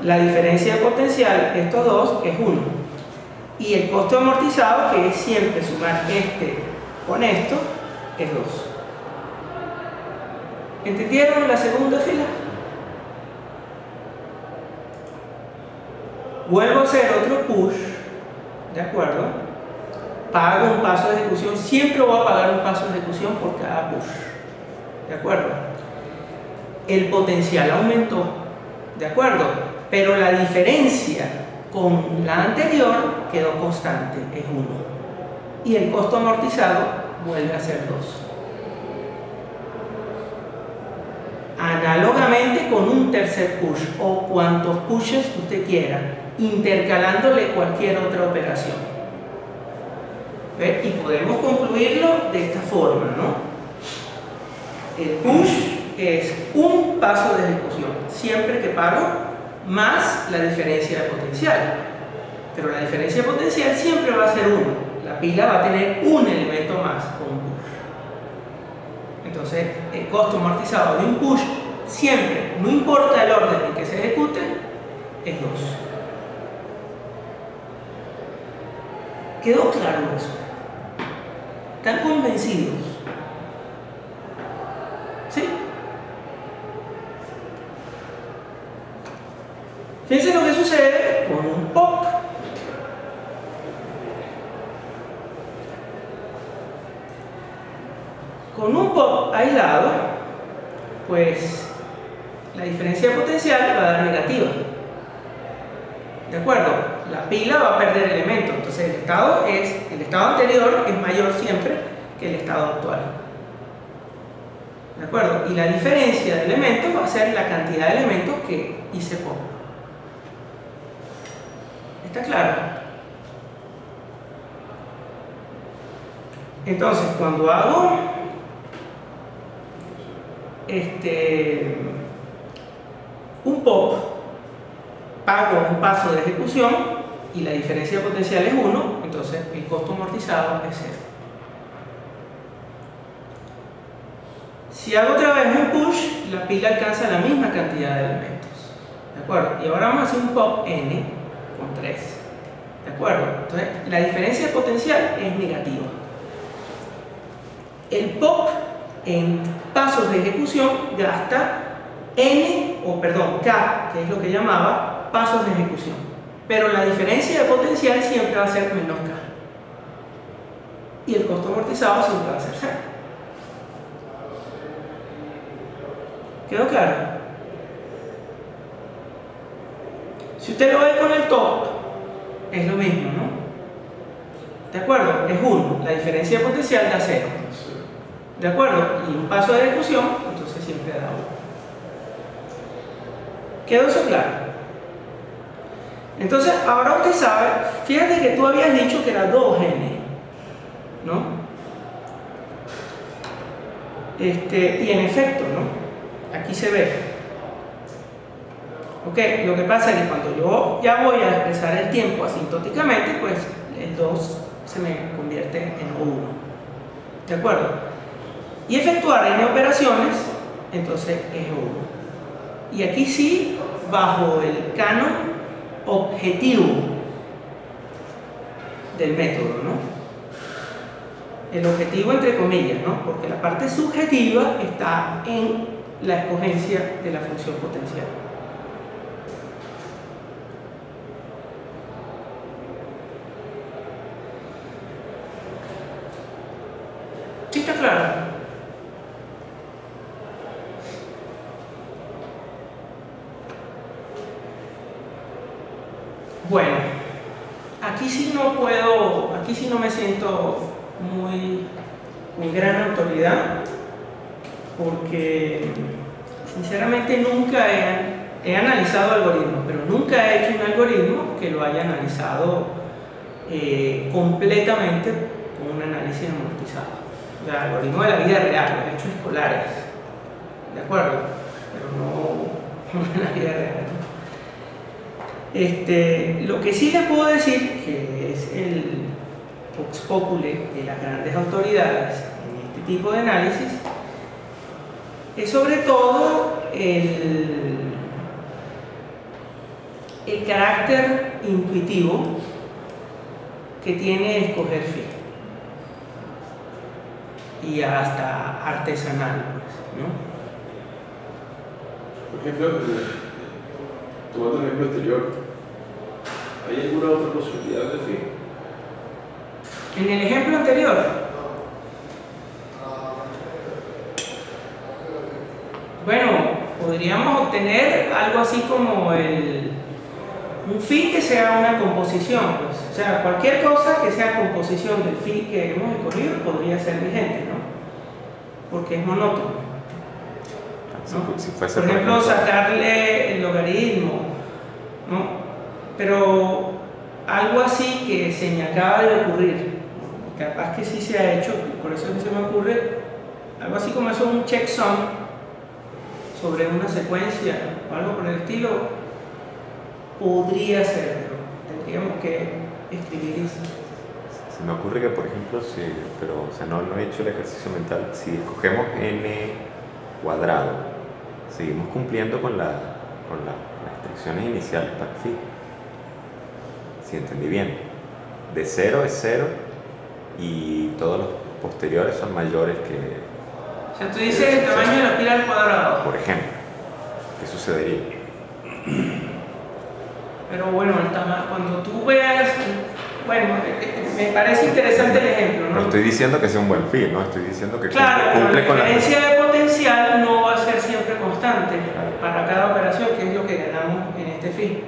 Speaker 2: La diferencia de potencial, estos dos, es 1. Y el costo amortizado, que es siempre sumar este con esto, es 2. ¿Entendieron la segunda fila? Vuelvo a hacer otro push, ¿de acuerdo? Pago un paso de ejecución, siempre voy a pagar un paso de ejecución por cada push, ¿de acuerdo? El potencial aumentó, ¿de acuerdo? Pero la diferencia con la anterior quedó constante, es 1. Y el costo amortizado vuelve a ser 2. Análogamente con un tercer push, o cuantos pushes usted quiera, intercalándole cualquier otra operación. ¿Ve? Y podemos concluirlo de esta forma, ¿no? El push es un paso de ejecución, siempre que pago, más la diferencia de potencial. Pero la diferencia de potencial siempre va a ser 1. La pila va a tener un elemento más con un push. Entonces, el costo amortizado de un push siempre, no importa el orden en que se ejecute, es 2. ¿Quedó claro eso? ¿Están convencidos? ¿Sí? Fíjense lo que sucede con un pop. Con un pop aislado, pues la diferencia de potencial va a dar negativa. ¿De acuerdo? La pila va a perder elementos, entonces el estado anterior es mayor siempre que el estado actual. ¿De acuerdo? Y la diferencia de elementos va a ser la cantidad de elementos que hice pop. ¿Está claro? Entonces, cuando hago un pop, pago un paso de ejecución y la diferencia de potencial es 1, entonces el costo amortizado es 0. Si hago otra vez un push, la pila alcanza la misma cantidad de elementos. ¿De acuerdo? Y ahora vamos a hacer un pop n con 3. ¿De acuerdo? Entonces la diferencia de potencial es negativa. El pop en pasos de ejecución gasta K, que es lo que llamaba pasos de ejecución. Pero la diferencia de potencial siempre va a ser menos K. Y el costo amortizado siempre va a ser 0. ¿Quedó claro? Si usted lo ve con el top, es lo mismo, ¿no? ¿De acuerdo? Es 1. La diferencia de potencial da 0. ¿De acuerdo? Y un paso de ejecución, entonces entonces siempre da 1. ¿Quedó eso claro? Entonces, ahora usted sabe, fíjate que tú habías dicho que era 2n, ¿no? Y en efecto, ¿no? Aquí se ve. Ok, lo que pasa es que cuando yo ya voy a expresar el tiempo asintóticamente, pues el 2 se me convierte en 1. ¿De acuerdo? Y efectuar n operaciones, entonces es 1. Y aquí sí, bajo el canon objetivo del método, ¿no? El objetivo entre comillas, ¿no? Porque la parte subjetiva está en la escogencia de la función potencial. ¿Sí está claro? Bueno, aquí sí no puedo, aquí sí no me siento muy con gran autoridad, porque sinceramente nunca he analizado algoritmos, pero nunca he hecho un algoritmo que lo haya analizado completamente con un análisis amortizado. O sea, algoritmo de la vida real, los hechos escolares, ¿de acuerdo? Pero no en la vida real. Lo que sí les puedo decir, que es el vox populi de las grandes autoridades en este tipo de análisis, es sobre todo el carácter intuitivo que tiene escoger phi y hasta artesanal, pues, ¿no?
Speaker 1: Por ejemplo, tomando el ejemplo anterior, ¿hay alguna otra posibilidad de phi?
Speaker 2: En el ejemplo anterior, bueno, podríamos obtener algo así como un phi que sea una composición, pues. O sea, cualquier cosa que sea composición del phi que hemos escogido podría ser vigente, ¿no? Porque es monótono, ¿no?
Speaker 3: Si fuese,
Speaker 2: por ejemplo, sacarle el logaritmo, ¿no? Pero algo así que se me acaba de ocurrir, capaz que sí se ha hecho, por eso es que se me ocurre, algo así como eso, un checksum sobre una secuencia o algo por el estilo, podría ser, pero tendríamos que escribir eso.
Speaker 3: Se me ocurre que, por ejemplo, pero o sea, no he hecho el ejercicio mental, si escogemos n cuadrado, seguimos cumpliendo con las restricciones iniciales para phi. Si entendí bien, de 0 es 0 y todos los posteriores son mayores que...
Speaker 2: O sea, tú dices el tamaño de la pila al cuadrado.
Speaker 3: Por ejemplo, ¿qué sucedería?
Speaker 2: Pero bueno, cuando tú veas... Bueno, me parece interesante el ejemplo, ¿no?
Speaker 3: No estoy diciendo que sea un buen phi, ¿no? Estoy diciendo que
Speaker 2: claro,
Speaker 3: cumple con
Speaker 2: la
Speaker 3: la...
Speaker 2: diferencia de potencial no va a ser siempre constante para cada operación, que es lo que ganamos en este phi.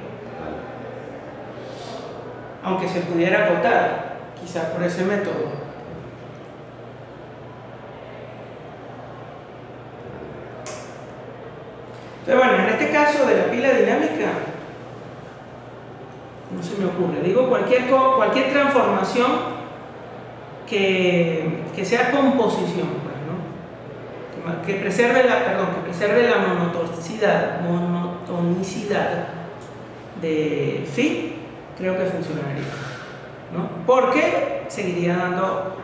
Speaker 2: Aunque se pudiera acotar, quizás por ese método. Entonces, bueno, en este caso de la pila dinámica, no se me ocurre. Digo, cualquier transformación que sea composición, pues, ¿no? Que preserve la monotonicidad de phi, creo que funcionaría, ¿no? Porque seguiría dando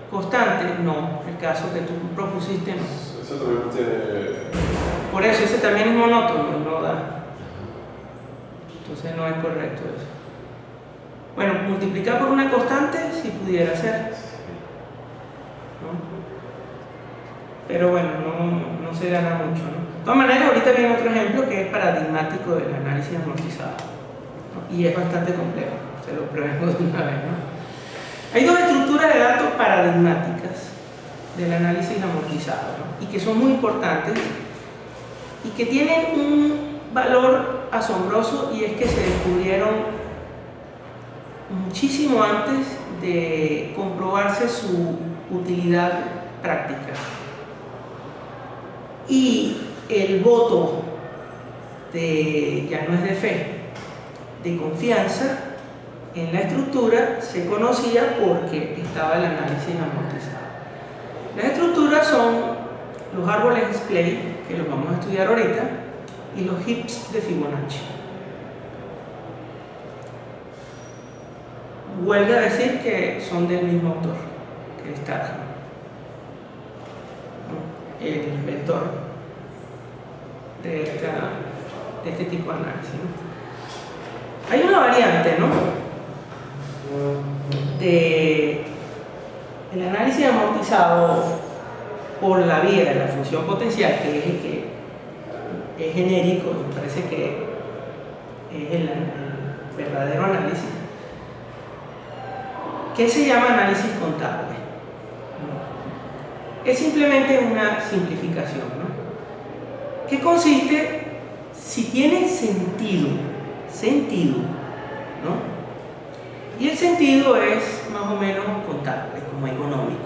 Speaker 2: constante, no, el caso que tú propusiste no.
Speaker 1: Eso también tiene...
Speaker 2: Por eso ese también es monótono, no da. Entonces no es correcto eso. Bueno, multiplicar por una constante si pudiera ser, ¿no? Pero bueno, no se gana mucho, ¿no? De todas maneras, ahorita viene otro ejemplo que es paradigmático del análisis amortizado, ¿no? Y es bastante complejo, se lo probemos de una vez, ¿no? Hay dos estructuras de datos paradigmáticas del análisis amortizado, ¿no? Y que son muy importantes y que tienen un valor asombroso, y es que se descubrieron muchísimo antes de comprobarse su utilidad práctica. y el voto ya no es de fe, de confianza en la estructura se conocía porque estaba el análisis amortizado. Las estructuras son los árboles Splay, que los vamos a estudiar ahorita, y los hips de Fibonacci. Vuelve a decir que son del mismo autor, que es Tarham, el inventor de este tipo de análisis, ¿no? Hay una variante, ¿no?, de el análisis amortizado por la vía de la función potencial, que es el que es genérico, me parece que es el verdadero análisis, que se llama análisis contable. Es simplemente una simplificación, ¿no?, que consiste, si tiene sentido, ¿no?, y el sentido es más o menos contable, como económico,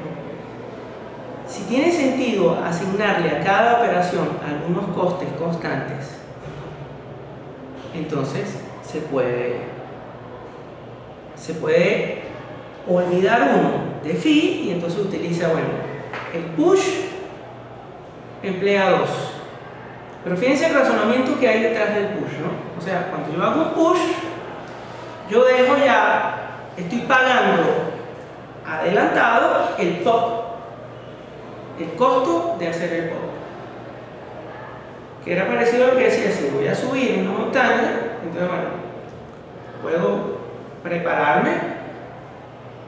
Speaker 2: ¿no? Si tiene sentido asignarle a cada operación algunos costes constantes, entonces se puede olvidar uno de phi y entonces utiliza, bueno, el push emplea 2. Pero fíjense el razonamiento que hay detrás del push, ¿no? O sea, cuando yo hago un push, yo dejo ya, estoy pagando adelantado el pop, el costo de hacer el pop, que era parecido a lo que decía, si voy a subir una montaña, entonces bueno, puedo prepararme,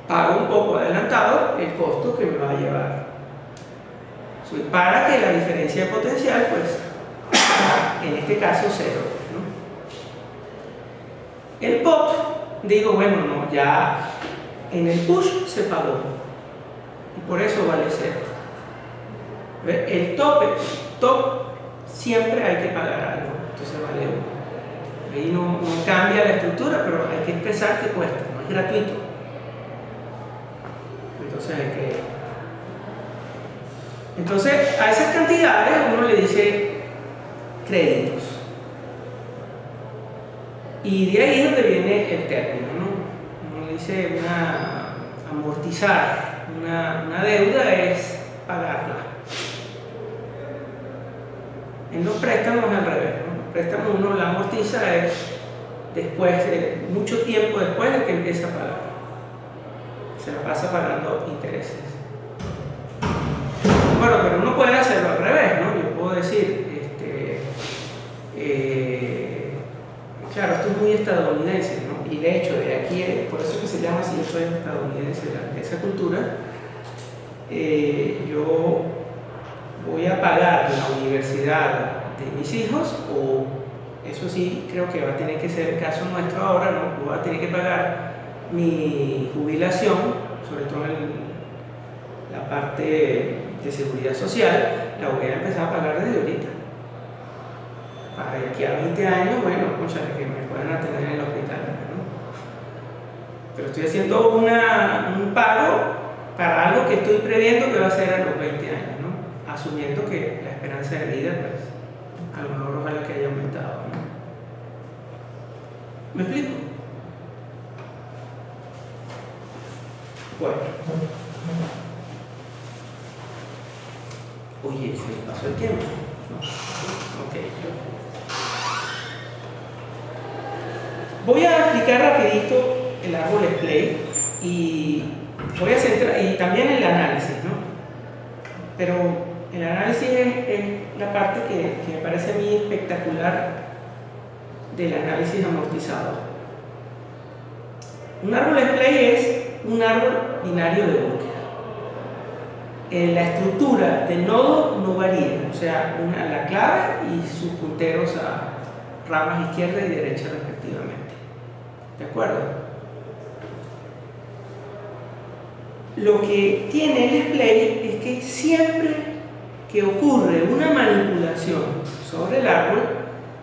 Speaker 2: pago un poco adelantado el costo que me va a llevar, para que la diferencia de potencial, pues, en este caso 0, ¿no? El pop, digo, bueno, no, ya en el push se pagó y por eso vale 0. El top siempre hay que pagar algo, entonces vale 1. Ahí no cambia la estructura, pero hay que expresar que cuesta, no es gratuito. Entonces a esas cantidades uno le dice créditos. Y de ahí es donde viene el término, ¿no? Uno dice amortizar una deuda es pagarla. En los préstamos al revés, ¿no? Los préstamos uno la amortiza es después de mucho tiempo después de que empieza a pagar. Se la pasa pagando intereses. Bueno, pero uno puede hacerlo al revés, ¿no? Yo puedo decir, claro, esto es muy estadounidense, ¿no? Y de hecho, de aquí, por eso es que se llama así, eso es estadounidense, esa cultura. Yo voy a pagar la universidad de mis hijos, o eso sí, creo que va a tener que ser el caso nuestro ahora, ¿no? Voy a tener que pagar mi jubilación, sobre todo en la parte de seguridad social, la voy a empezar a pagar desde ahorita. Para de aquí a 20 años, bueno, conchale, que me puedan atender en el hospital, ¿no? Pero estoy haciendo un pago para algo que estoy previendo que va a ser a los 20 años, ¿no? Asumiendo que la esperanza de vida, pues, a lo mejor ojalá que haya aumentado, ¿no? ¿Me explico? Bueno. Oye, se me pasó el tiempo. No. Ok. Voy a explicar rapidito el árbol Splay y voy a centrar, y también el análisis, ¿no? Pero el análisis es la parte que me parece a mí espectacular del análisis amortizado. Un árbol Splay es un árbol binario de búsqueda. La estructura del nodo no varía, o sea, la clave y sus punteros a ramas izquierda y derecha respectivamente. ¿De acuerdo? Lo que tiene el Splay es que siempre que ocurre una manipulación sobre el árbol,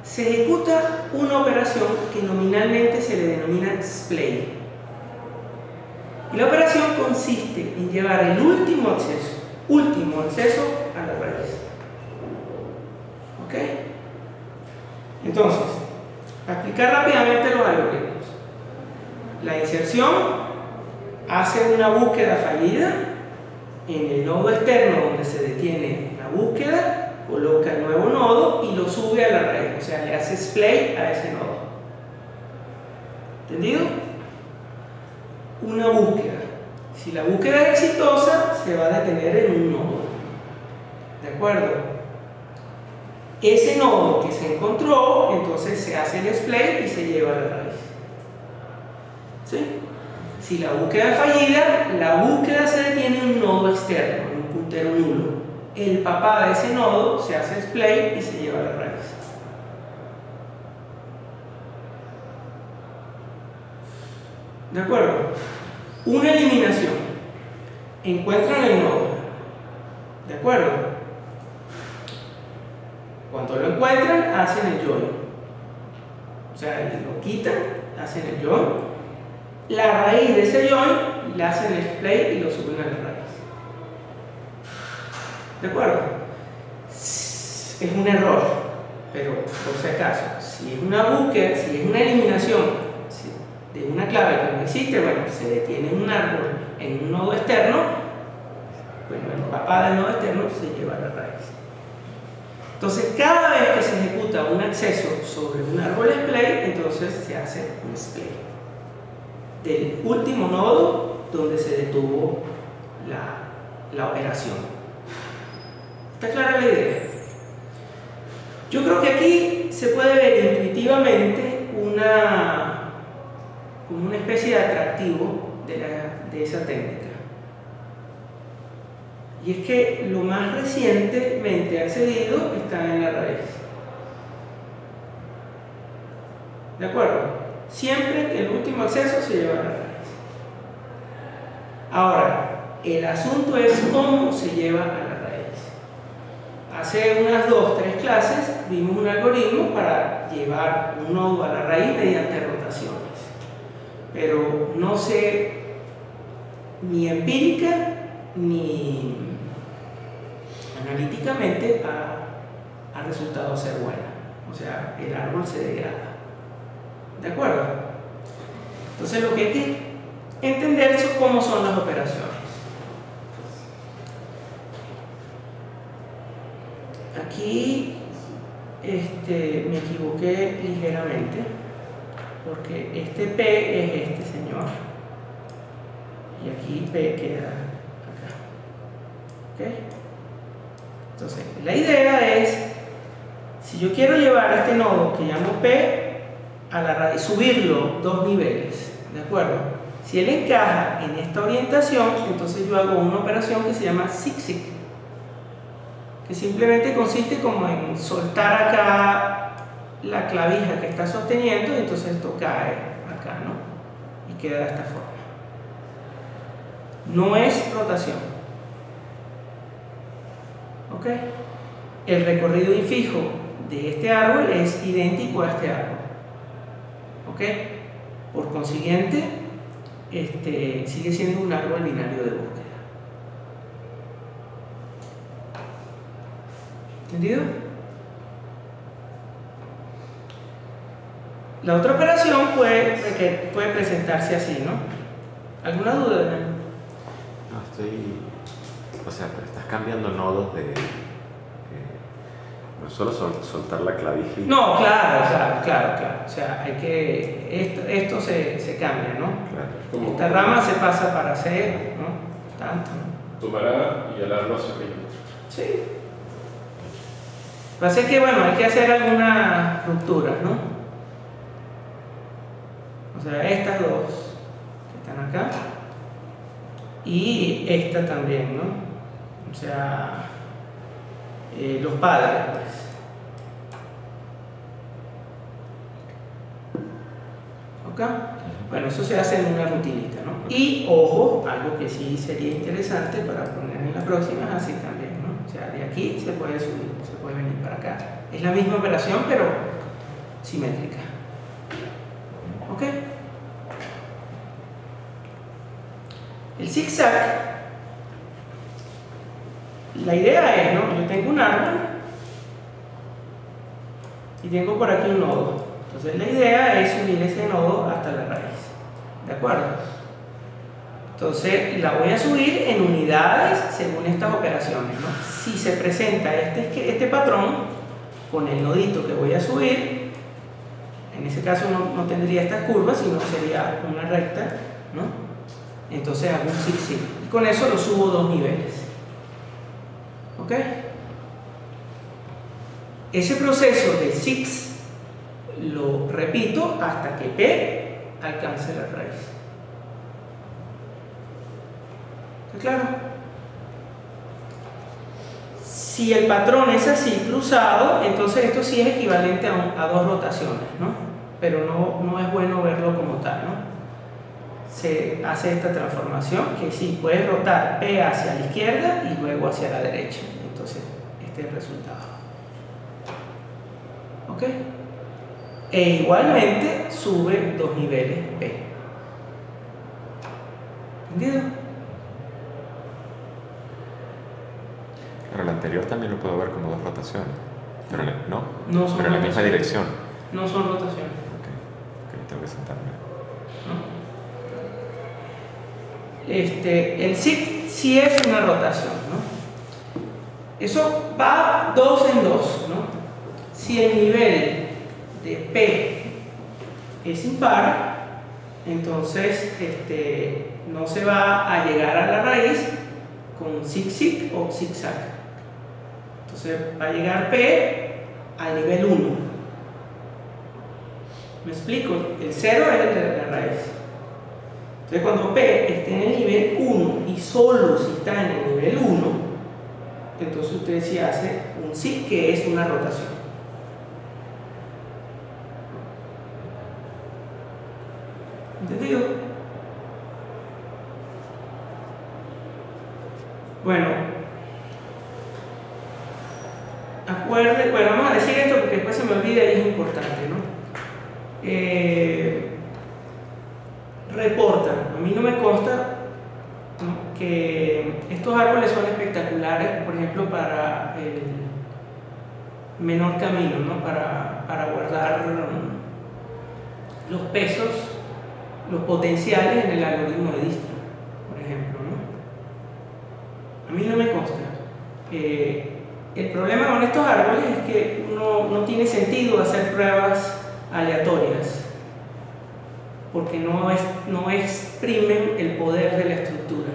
Speaker 2: se ejecuta una operación que nominalmente se le denomina Splay. Y la operación consiste en llevar el último acceso a la raíz. Entonces, para explicar rápidamente los algoritmos. La inserción hace una búsqueda fallida en el nodo externo donde se detiene la búsqueda, coloca el nuevo nodo y lo sube a la raíz, o sea, le hace splay a ese nodo. ¿Entendido? Una búsqueda. Si la búsqueda es exitosa, se va a detener en un nodo. ¿De acuerdo? Ese nodo que se encontró, entonces se hace el splay y se lleva a la raíz. ¿Sí? Si la búsqueda es fallida, la búsqueda se detiene en un nodo externo, en un puntero nulo. El papá de ese nodo se hace splay y se lleva a la raíz. ¿De acuerdo? Una eliminación. Encuentran el nodo. ¿De acuerdo? Cuando lo encuentran, hacen el join. O sea, lo quitan, hacen el join. La raíz de ese join, le hacen el splay y lo suben a la raíz. ¿De acuerdo? Es un error, pero por si acaso, si es una búsqueda, si es una eliminación de una clave que no existe, bueno, se detiene en un árbol, en un nodo externo, bueno, el papá del nodo externo se lleva a la raíz. Entonces, cada vez que se ejecuta un acceso sobre un árbol splay, entonces se hace un splay del último nodo donde se detuvo la operación. ¿Está clara la idea? Yo creo que aquí se puede ver intuitivamente como una especie de atractivo de esa técnica. Y es que lo más recientemente accedido está en la raíz. ¿De acuerdo? Siempre el último acceso se lleva a la raíz. Ahora, el asunto es cómo se lleva a la raíz. Hace unas 2-3 clases vimos un algoritmo para llevar un nodo a la raíz mediante rotaciones. Pero no sé ni empírica ni analíticamente ha resultado ser buena. O sea, el árbol se degrada. ¿De acuerdo? Entonces lo que hay que entender es cómo son las operaciones. Aquí me equivoqué ligeramente porque este P es este señor y aquí P queda acá. ¿Ok? Entonces la idea es, si yo quiero llevar este nodo que llamo P a la raíz, subirlo 2 niveles, ¿de acuerdo? Si él encaja en esta orientación, entonces yo hago una operación que se llama zigzag, que simplemente consiste como en soltar acá la clavija que está sosteniendo y entonces esto cae acá, ¿no? Y queda de esta forma. No es rotación. ¿Ok? El recorrido infijo de este árbol es idéntico a este árbol. ¿Ok? Por consiguiente, sigue siendo un árbol binario de búsqueda. ¿Entendido? La otra operación puede presentarse así, ¿no? ¿Alguna duda?
Speaker 3: No, o sea, pero estás cambiando nodos no solo soltar la clavija.
Speaker 2: No, claro. O sea, hay que. Esto se cambia, ¿no?
Speaker 3: Claro.
Speaker 2: Esta rama se pasa para C, ¿no? Tanto, ¿no?
Speaker 1: Tomará y alarlo hacia arriba.
Speaker 2: Sí. Lo que pasa es que, bueno, hay que hacer algunas rupturas, ¿no? O sea, estas dos que están acá y esta también, ¿no? O sea, los padres, pues. ¿Ok? Bueno, eso se hace en una rutinita, ¿no? Y, ojo, algo que sí sería interesante para poner en la próxima es así también, ¿no? O sea, de aquí se puede subir, se puede venir para acá. Es la misma operación, pero simétrica. ¿Ok? El zigzag, la idea es, ¿no? Yo tengo un árbol y tengo por aquí un nodo. Entonces la idea es subir ese nodo hasta la raíz. ¿De acuerdo? Entonces la voy a subir en unidades según estas operaciones, ¿no? Si se presenta este patrón con el nodito que voy a subir, en ese caso no tendría estas curvas, sino sería una recta, ¿no? Entonces hago un zig-zig. Y con eso lo subo 2 niveles. ¿Ok? Ese proceso de zigs lo repito hasta que P alcance la raíz. ¿Está claro? Si el patrón es así cruzado, entonces esto sí es equivalente a 2 rotaciones, ¿no? Pero no es bueno verlo como tal, ¿no? Se hace esta transformación que sí, puedes rotar P hacia la izquierda y luego hacia la derecha. Entonces, este es el resultado. ¿Ok? E igualmente sube 2 niveles P. ¿Entendido?
Speaker 3: Pero el anterior también lo puedo ver como 2 rotaciones. Pero
Speaker 2: No son
Speaker 3: pero en la misma
Speaker 2: rotaciones.
Speaker 3: dirección.
Speaker 2: No son rotaciones.
Speaker 3: Ok, tengo que sentarme.
Speaker 2: El zig sí es una rotación, ¿no? Eso va 2 en 2, ¿no? Si el nivel de P es impar, entonces no se va a llegar a la raíz con zig-zig o zigzag. Entonces va a llegar P al nivel 1. ¿Me explico? El 0 es el de la raíz. Entonces cuando P esté en el nivel 1 y solo si está en el nivel 1, entonces usted sí hace un zig que es una rotación. ¿Entendido? Bueno, vamos a decir esto porque después se me olvida y es importante, ¿no? Reportan, a mí no me consta, ¿no?, que estos árboles son espectaculares, por ejemplo, para el menor camino, ¿no? Para guardar los pesos, los potenciales en el algoritmo de Dijkstra, por ejemplo, ¿no? A mí no me consta. El problema con estos árboles es que no tiene sentido hacer pruebas aleatorias, porque no exprimen el poder de la estructura.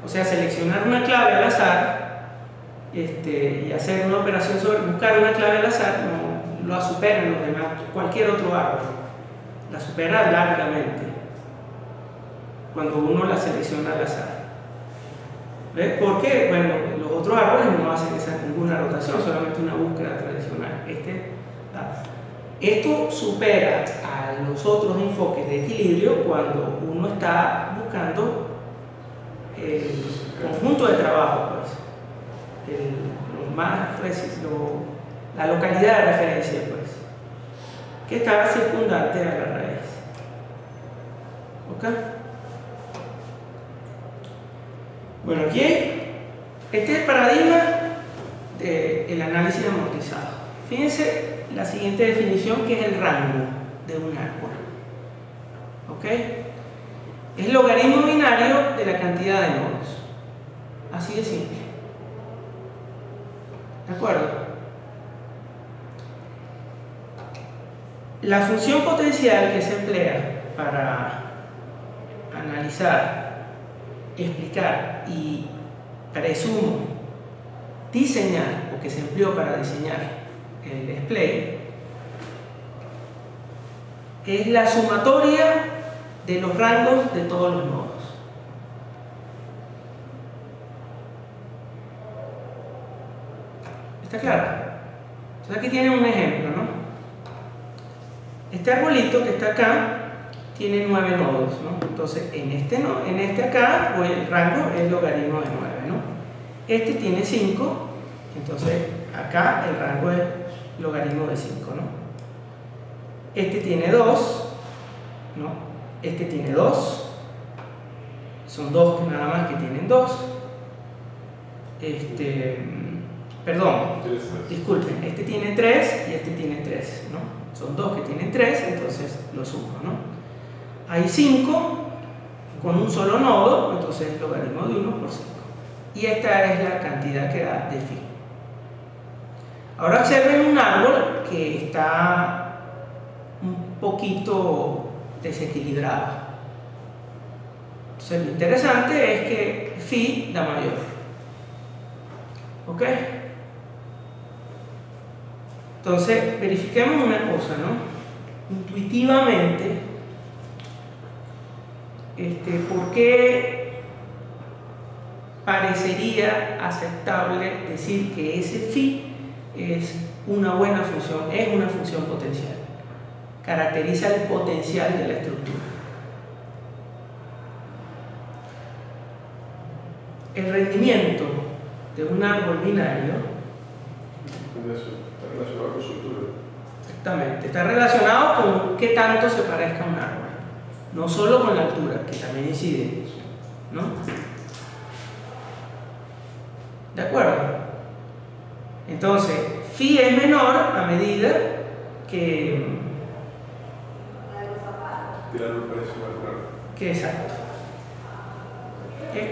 Speaker 2: O sea, seleccionar una clave al azar y hacer una operación sobre buscar una clave al azar no la superan los demás, cualquier otro árbol. La supera largamente cuando uno la selecciona al azar. ¿Ves? ¿Por qué? Bueno, los otros árboles no hacen ninguna rotación, solamente una búsqueda tradicional. Esto supera a los otros enfoques de equilibrio cuando uno está buscando el conjunto de trabajo, pues, la localidad de referencia, pues, que está circundante a la raíz. ¿Ok? Bueno, aquí este es el paradigma del análisis amortizado. Fíjense la siguiente definición, que es el rango de un árbol. ¿Ok? Es el logaritmo binario de la cantidad de nodos. Así de simple. ¿De acuerdo? La función potencial que se emplea para analizar, explicar y, presumo, diseñar, o que se empleó para diseñar el display, es la sumatoria de los rangos de todos los nodos. ¿Está claro? Entonces aquí tienen un ejemplo, ¿no? Este arbolito que está acá tiene 9 nodos, ¿no? Entonces en este acá, pues, el rango es logaritmo de 9, ¿no? Este tiene 5, entonces acá el rango es logaritmo de 5, ¿no? Este tiene 2, ¿no? Este tiene 2, son 2 nada más que tienen 2. Perdón,
Speaker 1: Tienes tres.
Speaker 2: disculpen, este tiene 3 y este tiene 3, ¿no? Son dos que tienen 3, entonces lo sumo, ¿no? Hay 5 con un solo nodo, entonces logaritmo de 1 por 5. Y esta es la cantidad que da de phi. Ahora observen un árbol que está un poquito desequilibrado. Entonces lo interesante es que phi da mayor. ¿Ok? Entonces verifiquemos una cosa, ¿no? Intuitivamente, ¿por qué parecería aceptable decir que ese phi es una buena función, es una función potencial? Caracteriza el potencial de la estructura. El rendimiento de un árbol binario
Speaker 1: Está relacionado con su altura.
Speaker 2: exactamente está relacionado con qué tanto se parezca a un árbol, no solo con la altura, que también incide, ¿no? ¿De acuerdo? Entonces, phi es menor a medida que
Speaker 1: Tirar un precio más claro.
Speaker 2: que exacto. Es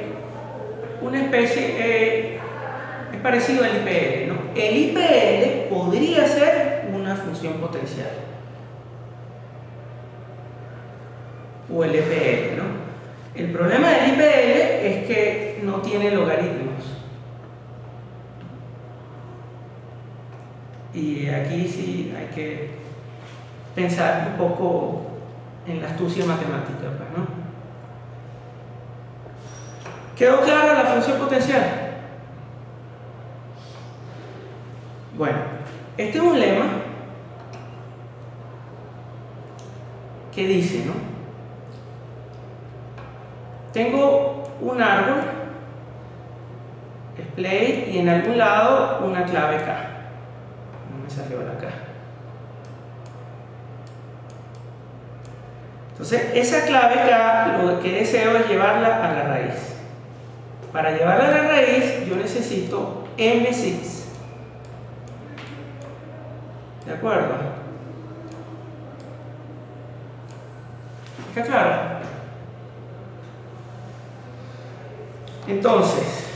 Speaker 2: una especie, es parecido al IPL, ¿no? El IPL podría ser una función potencial, o el EPL, ¿no? El problema del IPL es que no tiene logaritmos. Y aquí sí hay que pensar un poco en la astucia matemática, pues, ¿no? ¿Quedó clara la función potencial? Bueno, este es un lema que dice, ¿no? Tengo un árbol, display, y en algún lado una clave K. No me salió la K. Entonces, esa clave K, lo que deseo es llevarla a la raíz. Para llevarla a la raíz, yo necesito M6. ¿De acuerdo? ¿Está claro? Entonces,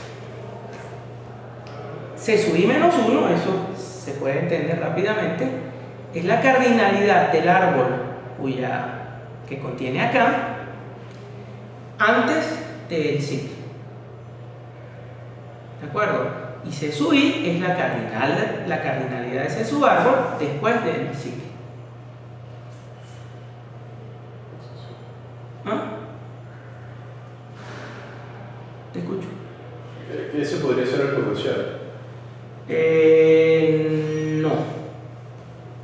Speaker 2: C sub i menos 1, eso se puede entender rápidamente, es la cardinalidad del árbol que contiene acá antes del ciclo. ¿De acuerdo? Y C sub i es la cardinalidad de C sub árbol después del ciclo. ¿Ah? Te escucho.
Speaker 1: Ese podría ser el potencial.
Speaker 2: No.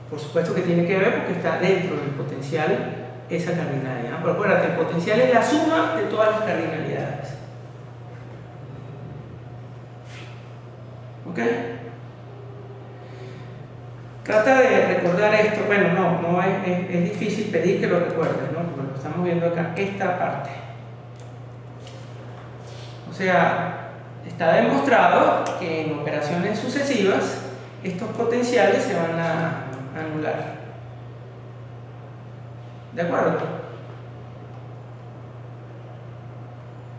Speaker 2: Por supuesto que tiene que ver porque está dentro del potencial esa cardinalidad. Pero acuérdate, el potencial es la suma de todas las cardinalidades. ¿Ok? Trata de recordar esto. Bueno, no es difícil pedir que lo recuerdes, ¿no? Porque lo estamos viendo acá, esta parte. O sea, está demostrado que en operaciones sucesivas estos potenciales se van a anular. ¿De acuerdo?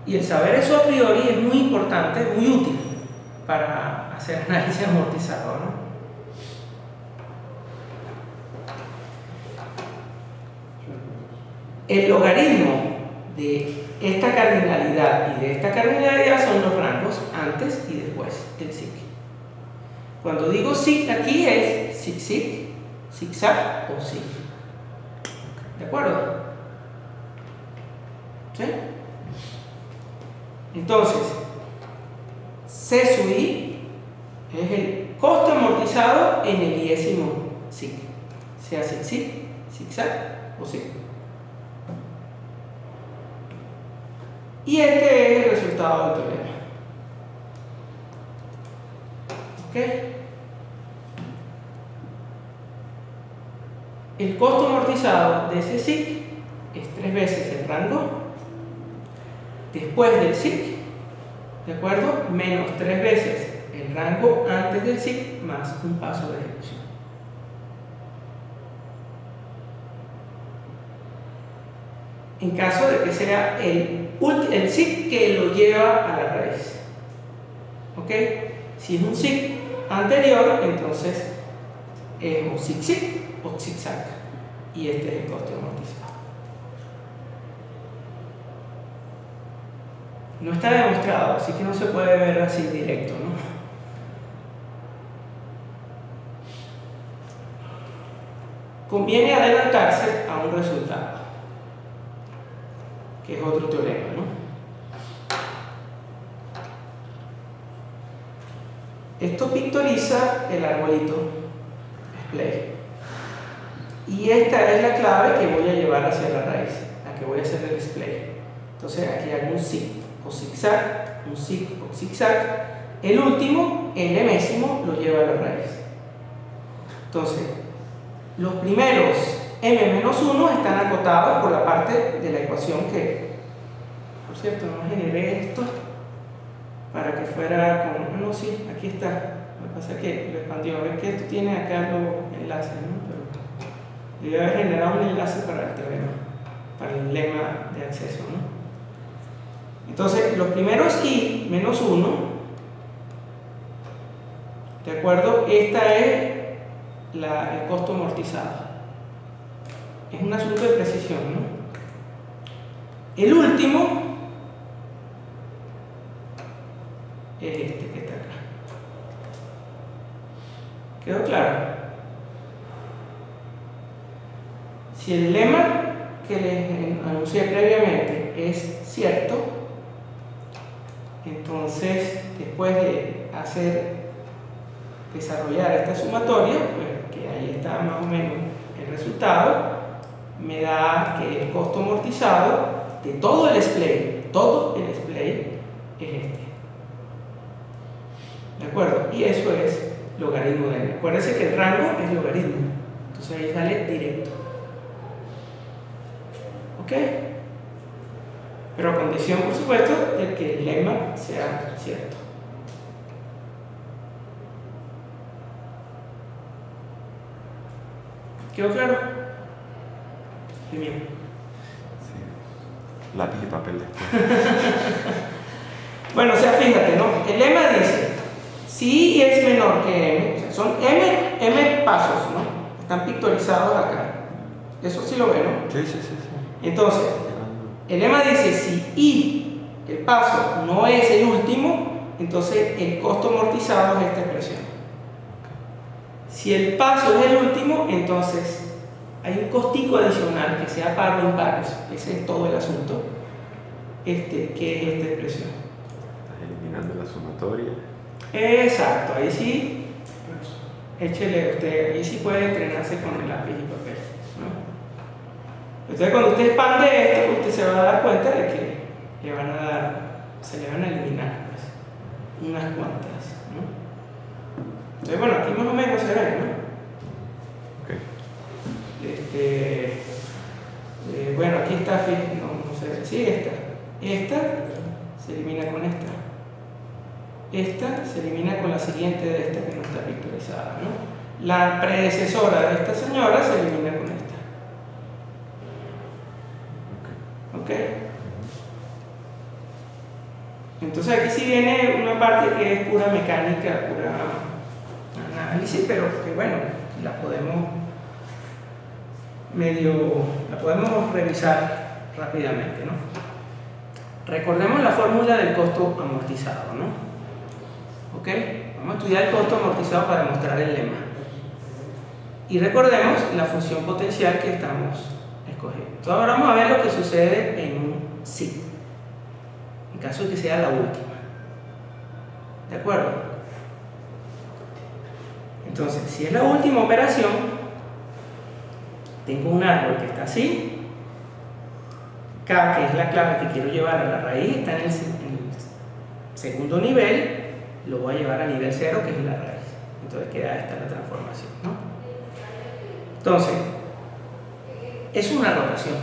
Speaker 2: Y el saber eso a priori es muy importante, muy útil para hacer análisis amortizador, ¿no? El logaritmo de esta cardinalidad y de esta cardinalidad son los rangos antes y después del sig. Cuando digo sig aquí es sig, zigzag o sig. ¿De acuerdo? ¿Sí? Entonces, C sub i es el costo amortizado en el iésimo sig, sea sig, zigzag o sig. Y este es el resultado del teorema. ¿Ok? El costo amortizado de ese sig es 3 veces el rango después del sig, ¿de acuerdo? Menos 3 veces el rango antes del SIC más un paso de ejecución. En caso de que sea el SIC que lo lleva a la raíz. ¿Ok? Si es un SIC anterior, entonces es un SIC-SIC o zigzag. Y este es el costo amortizado. No está demostrado, así que no se puede ver así directo, ¿no? Conviene adelantarse a un resultado, que es otro teorema, ¿no? Esto pictoriza el arbolito display. Y esta es la clave que voy a llevar hacia la raíz, la que voy a hacer el display. Entonces aquí hago un SIC o zigzag, un SIC o zigzag. El último, el enésimo, lo lleva a la raíz. Entonces, los primeros m-1 están acotados por la parte de la ecuación que, por cierto, no generé esto para que fuera con... No, sí, aquí está. Lo que pasa es que lo expandió. A ver que esto tiene acá los enlaces, ¿no? Pero debe haber generado un enlace para el teorema, para el lema de acceso, ¿no? Entonces, los primeros i-1, ¿de acuerdo? Esta es el costo amortizado. Es un asunto de precisión, ¿no? El último es este que está acá. ¿Quedó claro? Si el lema que les anuncié previamente es cierto, entonces después de desarrollar esta sumatoria, pues que ahí está más o menos el resultado, me da que el costo amortizado de todo el display es este. ¿De acuerdo? Y eso es logaritmo de n. Acuérdense que el rango es logaritmo, entonces ahí sale directo. ¿Ok? Pero a condición, por supuesto, de que el lema sea cierto. ¿Quedó claro? Bien.
Speaker 3: Sí. Lápiz y papel después.
Speaker 2: Bueno, o sea, fíjate, ¿no? El lema dice, si I es menor que m, o sea, son m pasos, ¿no? Están pictorizados acá. Eso sí lo ven, ¿no?
Speaker 3: Sí.
Speaker 2: Entonces, el lema dice, si I, el paso, no es el último, entonces el costo amortizado es esta expresión. Si el paso es el último, entonces hay un costico adicional que sea par o impar, ese es todo el asunto, que es esta expresión.
Speaker 3: Estás eliminando la sumatoria.
Speaker 2: Exacto, ahí sí, échele usted, ahí sí puede entrenarse con el lápiz y papel, ¿no? Entonces cuando usted expande esto, usted se va a dar cuenta de que se le van a eliminar pues, unas cuantas, ¿no? Entonces bueno, aquí más o menos se ve, ¿no?
Speaker 3: Okay.
Speaker 2: Bueno, aquí está, no sé, sí, esta se elimina con esta. Esta se elimina con la siguiente de esta que no está pictorizada, ¿no? La predecesora de esta señora se elimina con esta. ¿Ok? Entonces aquí sí viene una parte que es pura mecánica, pura análisis, pero que bueno, la podemos revisar rápidamente, ¿no? Recordemos la fórmula del costo amortizado, ¿no? ¿Ok? Vamos a estudiar el costo amortizado para demostrar el lema. Y recordemos la función potencial que estamos escogiendo. Entonces ahora vamos a ver lo que sucede en un SIC, en caso de que sea la última. ¿De acuerdo? Entonces, si es la última operación, tengo un árbol que está así. K, que es la clave que quiero llevar a la raíz, está en el segundo nivel. Lo voy a llevar a nivel 0, que es la raíz. Entonces queda esta la transformación, ¿no? Entonces, es una rotación,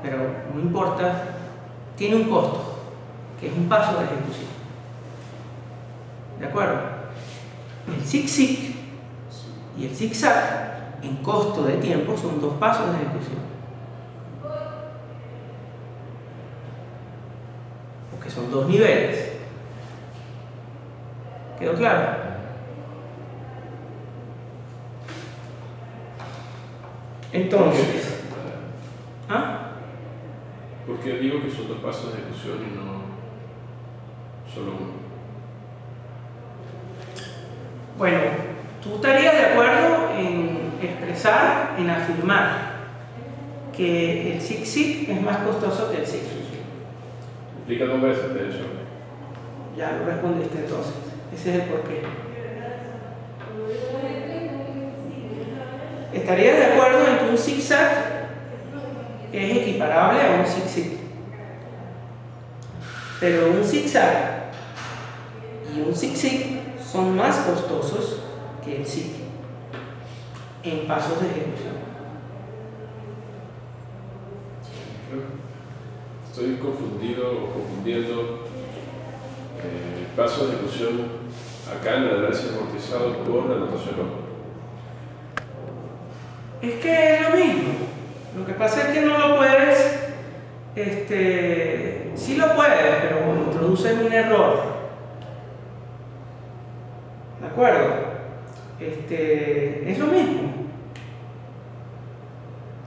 Speaker 2: pero no importa, tiene un costo, que es un paso de ejecución. ¿De acuerdo? El zig-zig y el zigzag en costo de tiempo son dos pasos de ejecución. Porque son dos niveles. ¿Quedó claro? Entonces, ¿ah?
Speaker 1: ¿Por qué digo que son dos pasos de ejecución y no solo uno?
Speaker 2: Bueno, tú estarías de acuerdo en expresar, en afirmar que el zig-zig es más costoso que el zig.
Speaker 1: Explica dos veces, de hecho.
Speaker 2: Ya lo respondiste entonces. Ese es el porqué. ¿Estarías de acuerdo en que un zigzag es equiparable a un zig-zig? Pero un zigzag y un zig-zig son más costosos que el zig en pasos de ejecución.
Speaker 1: Estoy confundido o confundiendo pasos de ejecución acá en el análisis amortizado con la notación óptima.
Speaker 2: Es que es lo mismo. Lo que pasa es que no lo puedes, sí lo puedes, pero introduces un error. ¿De acuerdo? Es lo mismo.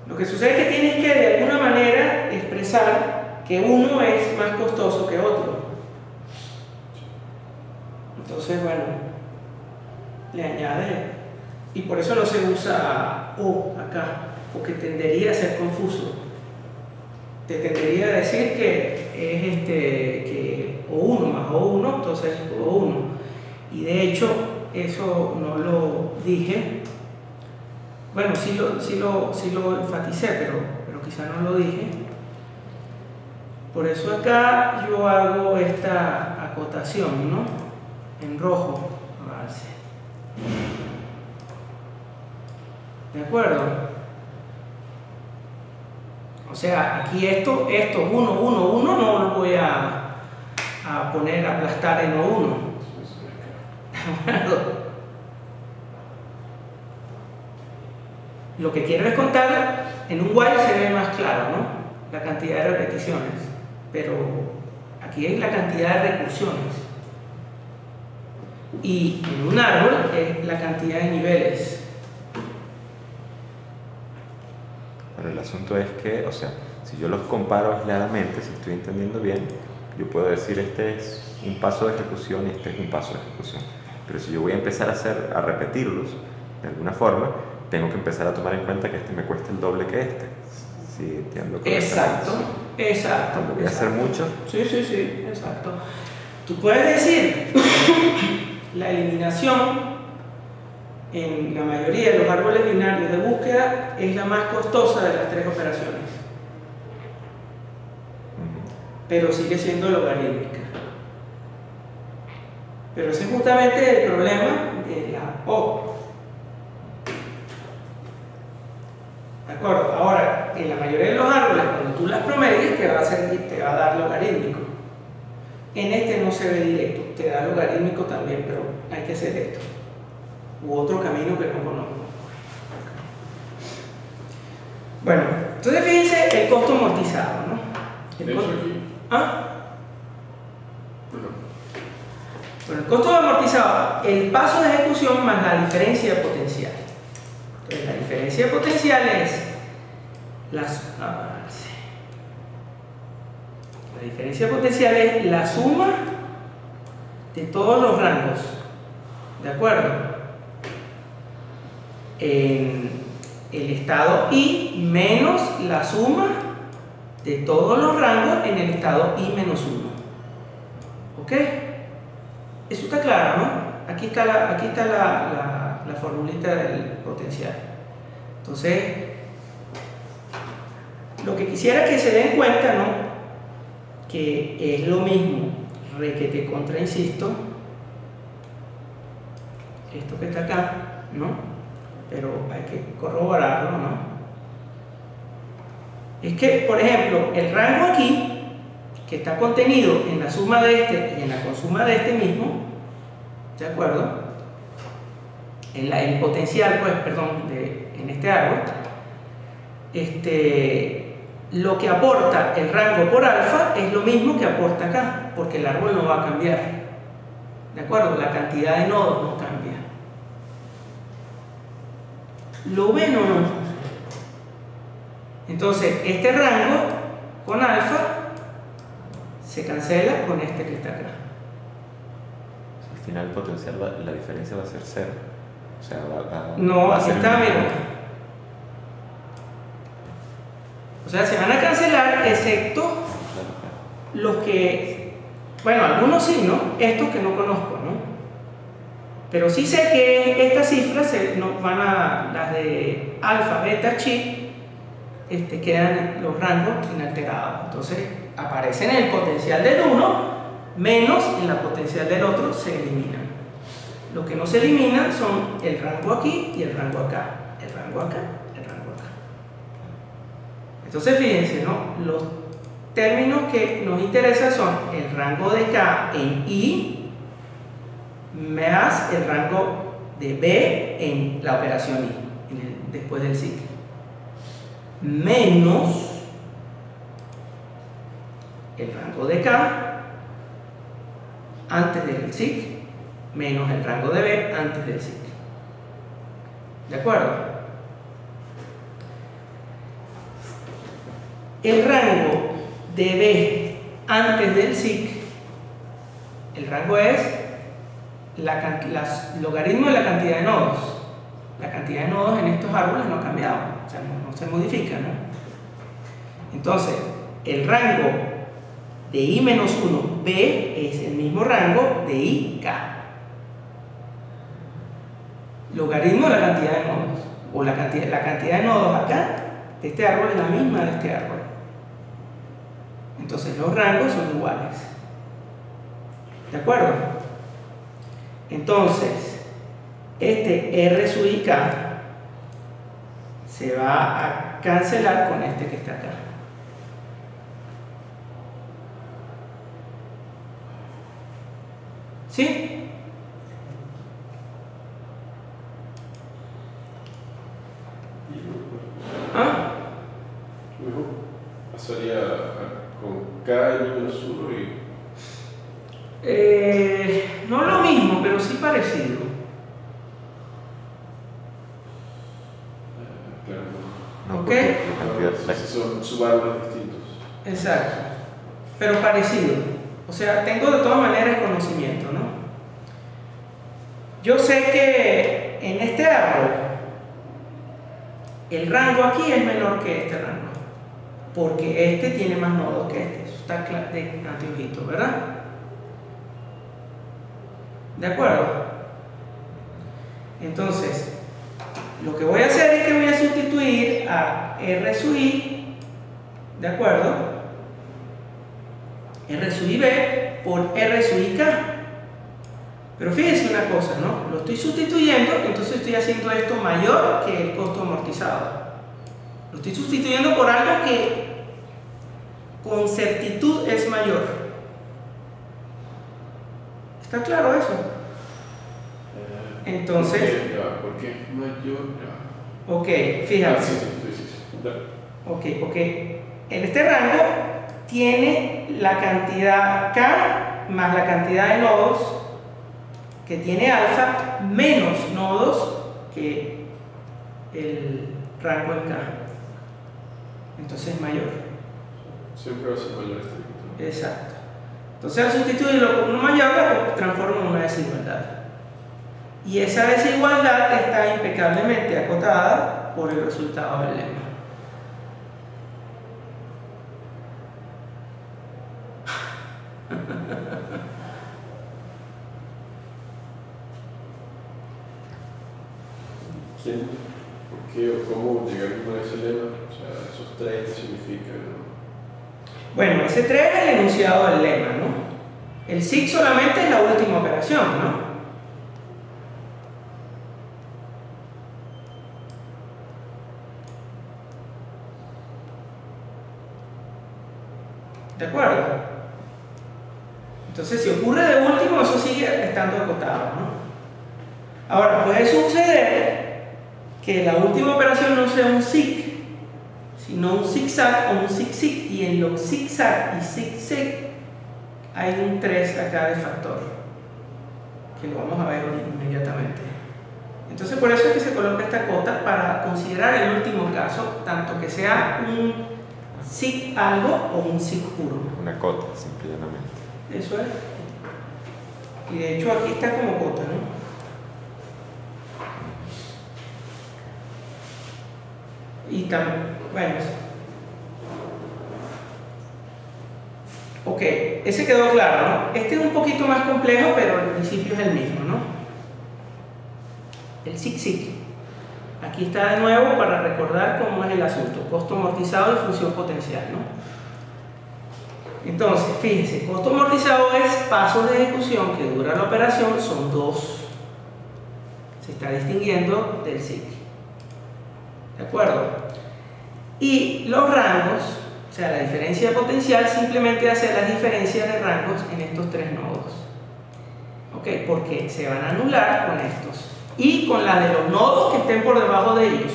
Speaker 2: Lo que sucede es que tienes que de alguna manera expresar que uno es más costoso que otro. Entonces, bueno, le añade, y por eso no se usa O acá, porque tendería a ser confuso. Te tendería a decir que es que O1 más O1, entonces O1. Y de hecho, eso no lo dije. Bueno, sí lo enfaticé, pero quizá no lo dije. Por eso acá yo hago esta acotación, ¿no? En rojo. ¿De acuerdo? O sea, aquí esto 1, 1, 1 no lo voy a poner, a aplastar en O1. ¿De acuerdo? Lo que quiero es contar, en un while se ve más claro, ¿no? La cantidad de repeticiones, pero aquí es la cantidad de recursiones. Y en un árbol es la cantidad de niveles.
Speaker 3: Pero el asunto es que, o sea, si yo los comparo aisladamente, si estoy entendiendo bien, yo puedo decir este es un paso de ejecución y este es un paso de ejecución. Pero si yo voy a empezar a repetirlos de alguna forma, tengo que empezar a tomar en cuenta que este me cuesta el doble que este. Sí, entiendo.
Speaker 2: Exacto, exacto.
Speaker 3: Cuando voy a hacer mucho.
Speaker 2: Sí, exacto. Tú puedes decir, la eliminación en la mayoría de los árboles binarios de búsqueda es la más costosa de las tres operaciones. Pero sigue siendo logarítmica. Pero ese es justamente el problema de la O. ¿De acuerdo? Ahora, en la mayoría de los árboles, cuando tú las promedias, te va a dar logarítmico. En este no se ve directo, te da logarítmico también, pero hay que hacer esto. U otro camino que no conozco. Bueno, entonces fíjense el costo amortizado, ¿no?
Speaker 1: De hecho aquí.
Speaker 2: ¿Ah? Bueno, el costo amortizado, el paso de ejecución más la diferencia potencial. Entonces, la diferencia potencial es la diferencia potencial es la suma de todos los rangos, ¿de acuerdo? En el estado I menos la suma de todos los rangos en el estado I menos 1. ¿Ok? Eso está claro, ¿no? Aquí está la formulita del potencial. Entonces, lo que quisiera que se den cuenta, ¿no? Que es lo mismo, requete contra, insisto, esto que está acá, ¿no? Pero hay que corroborarlo, ¿no? Es que, por ejemplo, el rango aquí, que está contenido en la suma de este y en la consuma de este mismo, ¿de acuerdo? El potencial, pues, perdón, en este árbol, lo que aporta el rango por alfa es lo mismo que aporta acá, porque el árbol no va a cambiar, ¿de acuerdo? La cantidad de nodos no cambia. ¿Lo ven o no? Entonces, este rango con alfa se cancela con este que está acá.
Speaker 3: Al final el potencial, la diferencia va a ser cero. O sea,
Speaker 2: no,
Speaker 3: va a
Speaker 2: aquí
Speaker 3: ser
Speaker 2: está,
Speaker 3: mínimo.
Speaker 2: mira. O sea, se van a cancelar excepto
Speaker 3: Claro, claro.
Speaker 2: los que, bueno, algunos sí, ¿no? Estos que no conozco, ¿no? Pero sí sé que estas cifras las de alfa, beta, chi, quedan los rangos inalterados. Entonces aparecen en el potencial del uno menos en la potencial del otro, se eliminan. Lo que no se eliminan son el rango aquí y el rango acá, el rango acá, el rango acá. Entonces fíjense, ¿no? Los términos que nos interesan son el rango de K en I más el rango de B en la operación I, después del ciclo, menos el rango de K antes del ciclo, menos el rango de B antes del ciclo. ¿De acuerdo? El rango de B antes del ciclo, el rango es logaritmo de la cantidad de nodos. La cantidad de nodos en estos árboles no ha cambiado, o sea, no se modifica, ¿no? Entonces, el rango de I menos 1, B, es el mismo rango de I, K. Logaritmo de la cantidad de nodos, o la cantidad de nodos acá, de este árbol, es la misma de este árbol. Entonces, los rangos son iguales. ¿De acuerdo? Entonces, este R sub I K se va a cancelar con este que está acá. ¿Sí? ¿Ah?
Speaker 1: Luego pasaría con K y menos 1 y...
Speaker 2: No lo mismo, pero sí parecido.
Speaker 1: Claro,
Speaker 3: No,
Speaker 2: ¿Ok?
Speaker 3: porque la cantidad-
Speaker 1: son subárboles distintos.
Speaker 2: Exacto, pero parecido. O sea, tengo de todas maneras conocimiento, ¿no? Yo sé que en este árbol el rango aquí es menor que este rango, porque este tiene más nodos que este. Eso está claro de anteojito, ¿verdad? ¿De acuerdo? Entonces, lo que voy a hacer es que voy a sustituir a R sub I, ¿de acuerdo? R sub IB por R sub IK. Pero fíjense una cosa, ¿no? Lo estoy sustituyendo, entonces estoy haciendo esto mayor que el costo amortizado. Lo estoy sustituyendo por algo que con certitud es mayor. ¿Está claro eso? Entonces,
Speaker 1: ¿Por qué mayor?
Speaker 2: ok,
Speaker 1: Ah,
Speaker 2: fíjate.
Speaker 1: sí. Dale.
Speaker 2: Ok, porque en este rango tiene la cantidad K más la cantidad de nodos que tiene alfa menos nodos que el rango en K. Entonces es mayor.
Speaker 1: Siempre va a ser mayor este.
Speaker 2: Exacto. Entonces al sustituirlo por uno mayor lo transforma en una desigualdad. Y esa desigualdad está impecablemente acotada por el resultado del lema.
Speaker 1: ¿Quién? ¿Por qué o cómo llegaron con ese lema? O sea, esos tres, ¿qué significan? ¿No?
Speaker 2: Bueno, ese 3 es el enunciado del lema, ¿no? El SIG solamente es la última operación, ¿no? ¿De acuerdo? Entonces, si ocurre de último, eso sigue estando acotado, ¿no? Ahora, puede suceder que la última operación no sea un zig, sino un zigzag o un zig-zig, y en los zigzag y zig-zig hay un 3 acá de factor, que lo vamos a ver inmediatamente. Entonces, por eso es que se coloca esta cota para considerar el último caso, tanto que sea un zig algo o un zig puro.
Speaker 3: Una cota, simplemente.
Speaker 2: Eso es. Y de hecho aquí está como cota, ¿no? Y también, bueno. Ok, ese quedó claro, ¿no? Este es un poquito más complejo, pero el principio es el mismo, ¿no? El zig-zig. Aquí está de nuevo para recordar cómo es el asunto. Costo amortizado y función potencial, ¿no? Entonces, fíjense, costo amortizado es pasos de ejecución que dura la operación, son 2. Se está distinguiendo del zig. ¿De acuerdo? Y los rangos, o sea, la diferencia potencial simplemente hace las diferencias de rangos en estos 3 nodos. ¿Ok? Porque se van a anular con estos. Y con la de los nodos que estén por debajo de ellos.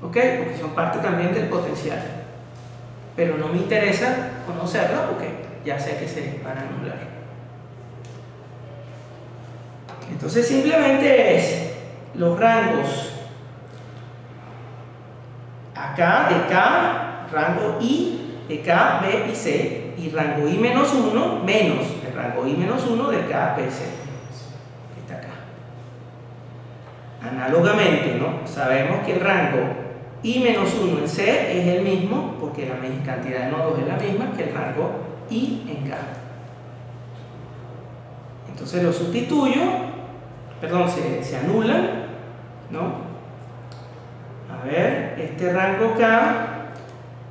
Speaker 2: ¿Ok? Porque son parte también del potencial. Pero no me interesa conocerla porque ya sé que se van a anular. Entonces simplemente es los rangos acá de K, rango I de K, B y C, y rango I menos 1 menos el rango I menos 1 de K, B, C, que está acá. Análogamente, ¿no? Sabemos que el rango I menos 1 en C es el mismo, porque la cantidad de nodos es la misma que el rango I en K. Entonces lo sustituyo, perdón, se anulan, ¿no? A ver, este rango K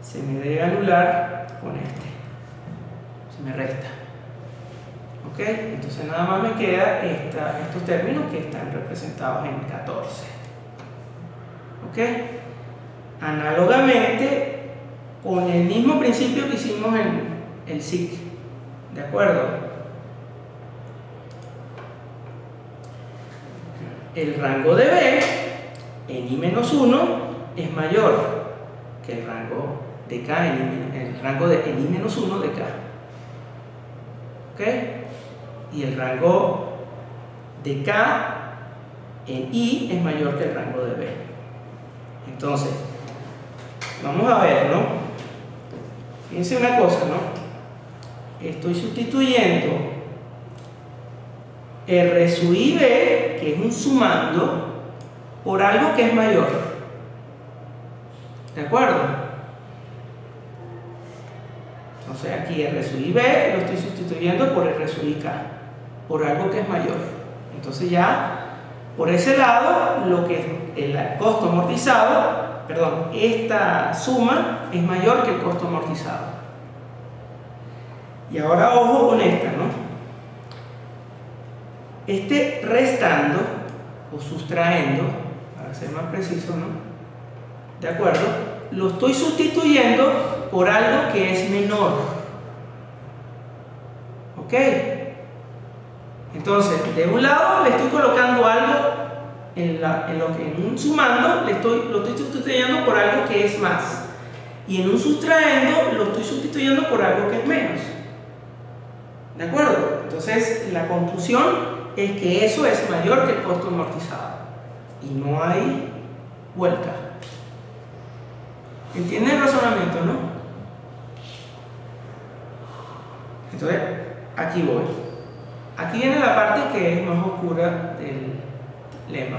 Speaker 2: se me debe anular con este, se me resta. ¿Ok? Entonces nada más me queda estos términos que están representados en 14. ¿Ok? Análogamente, con el mismo principio que hicimos en el zig, ¿de acuerdo? El rango de B en I-1 es mayor que el rango de K el rango de en I-1 de K. ¿Ok? Y el rango de K en I es mayor que el rango de B. Entonces, vamos a ver, ¿no? Fíjense una cosa, ¿no? Estoy sustituyendo R sub I B, que es un sumando, por algo que es mayor. ¿De acuerdo? Entonces aquí R sub I B lo estoy sustituyendo por R sub I K, por algo que es mayor. Entonces ya, por ese lado, lo que es el costo amortizado, perdón, esta suma es mayor que el costo amortizado. Y ahora ojo con esta, ¿no? Este restando o sustrayendo, para ser más preciso, ¿no? ¿De acuerdo? Lo estoy sustituyendo por algo que es menor. ¿Ok? Entonces, de un lado le estoy colocando algo en un sumando, lo estoy sustituyendo por algo que es más. Y en un sustrayendo lo estoy sustituyendo por algo que es menos. ¿De acuerdo? Entonces, la conclusión es que eso es mayor que el costo amortizado. Y no hay vuelta. ¿Entienden el razonamiento, no? Entonces, aquí voy. Aquí viene la parte que es más oscura del lema.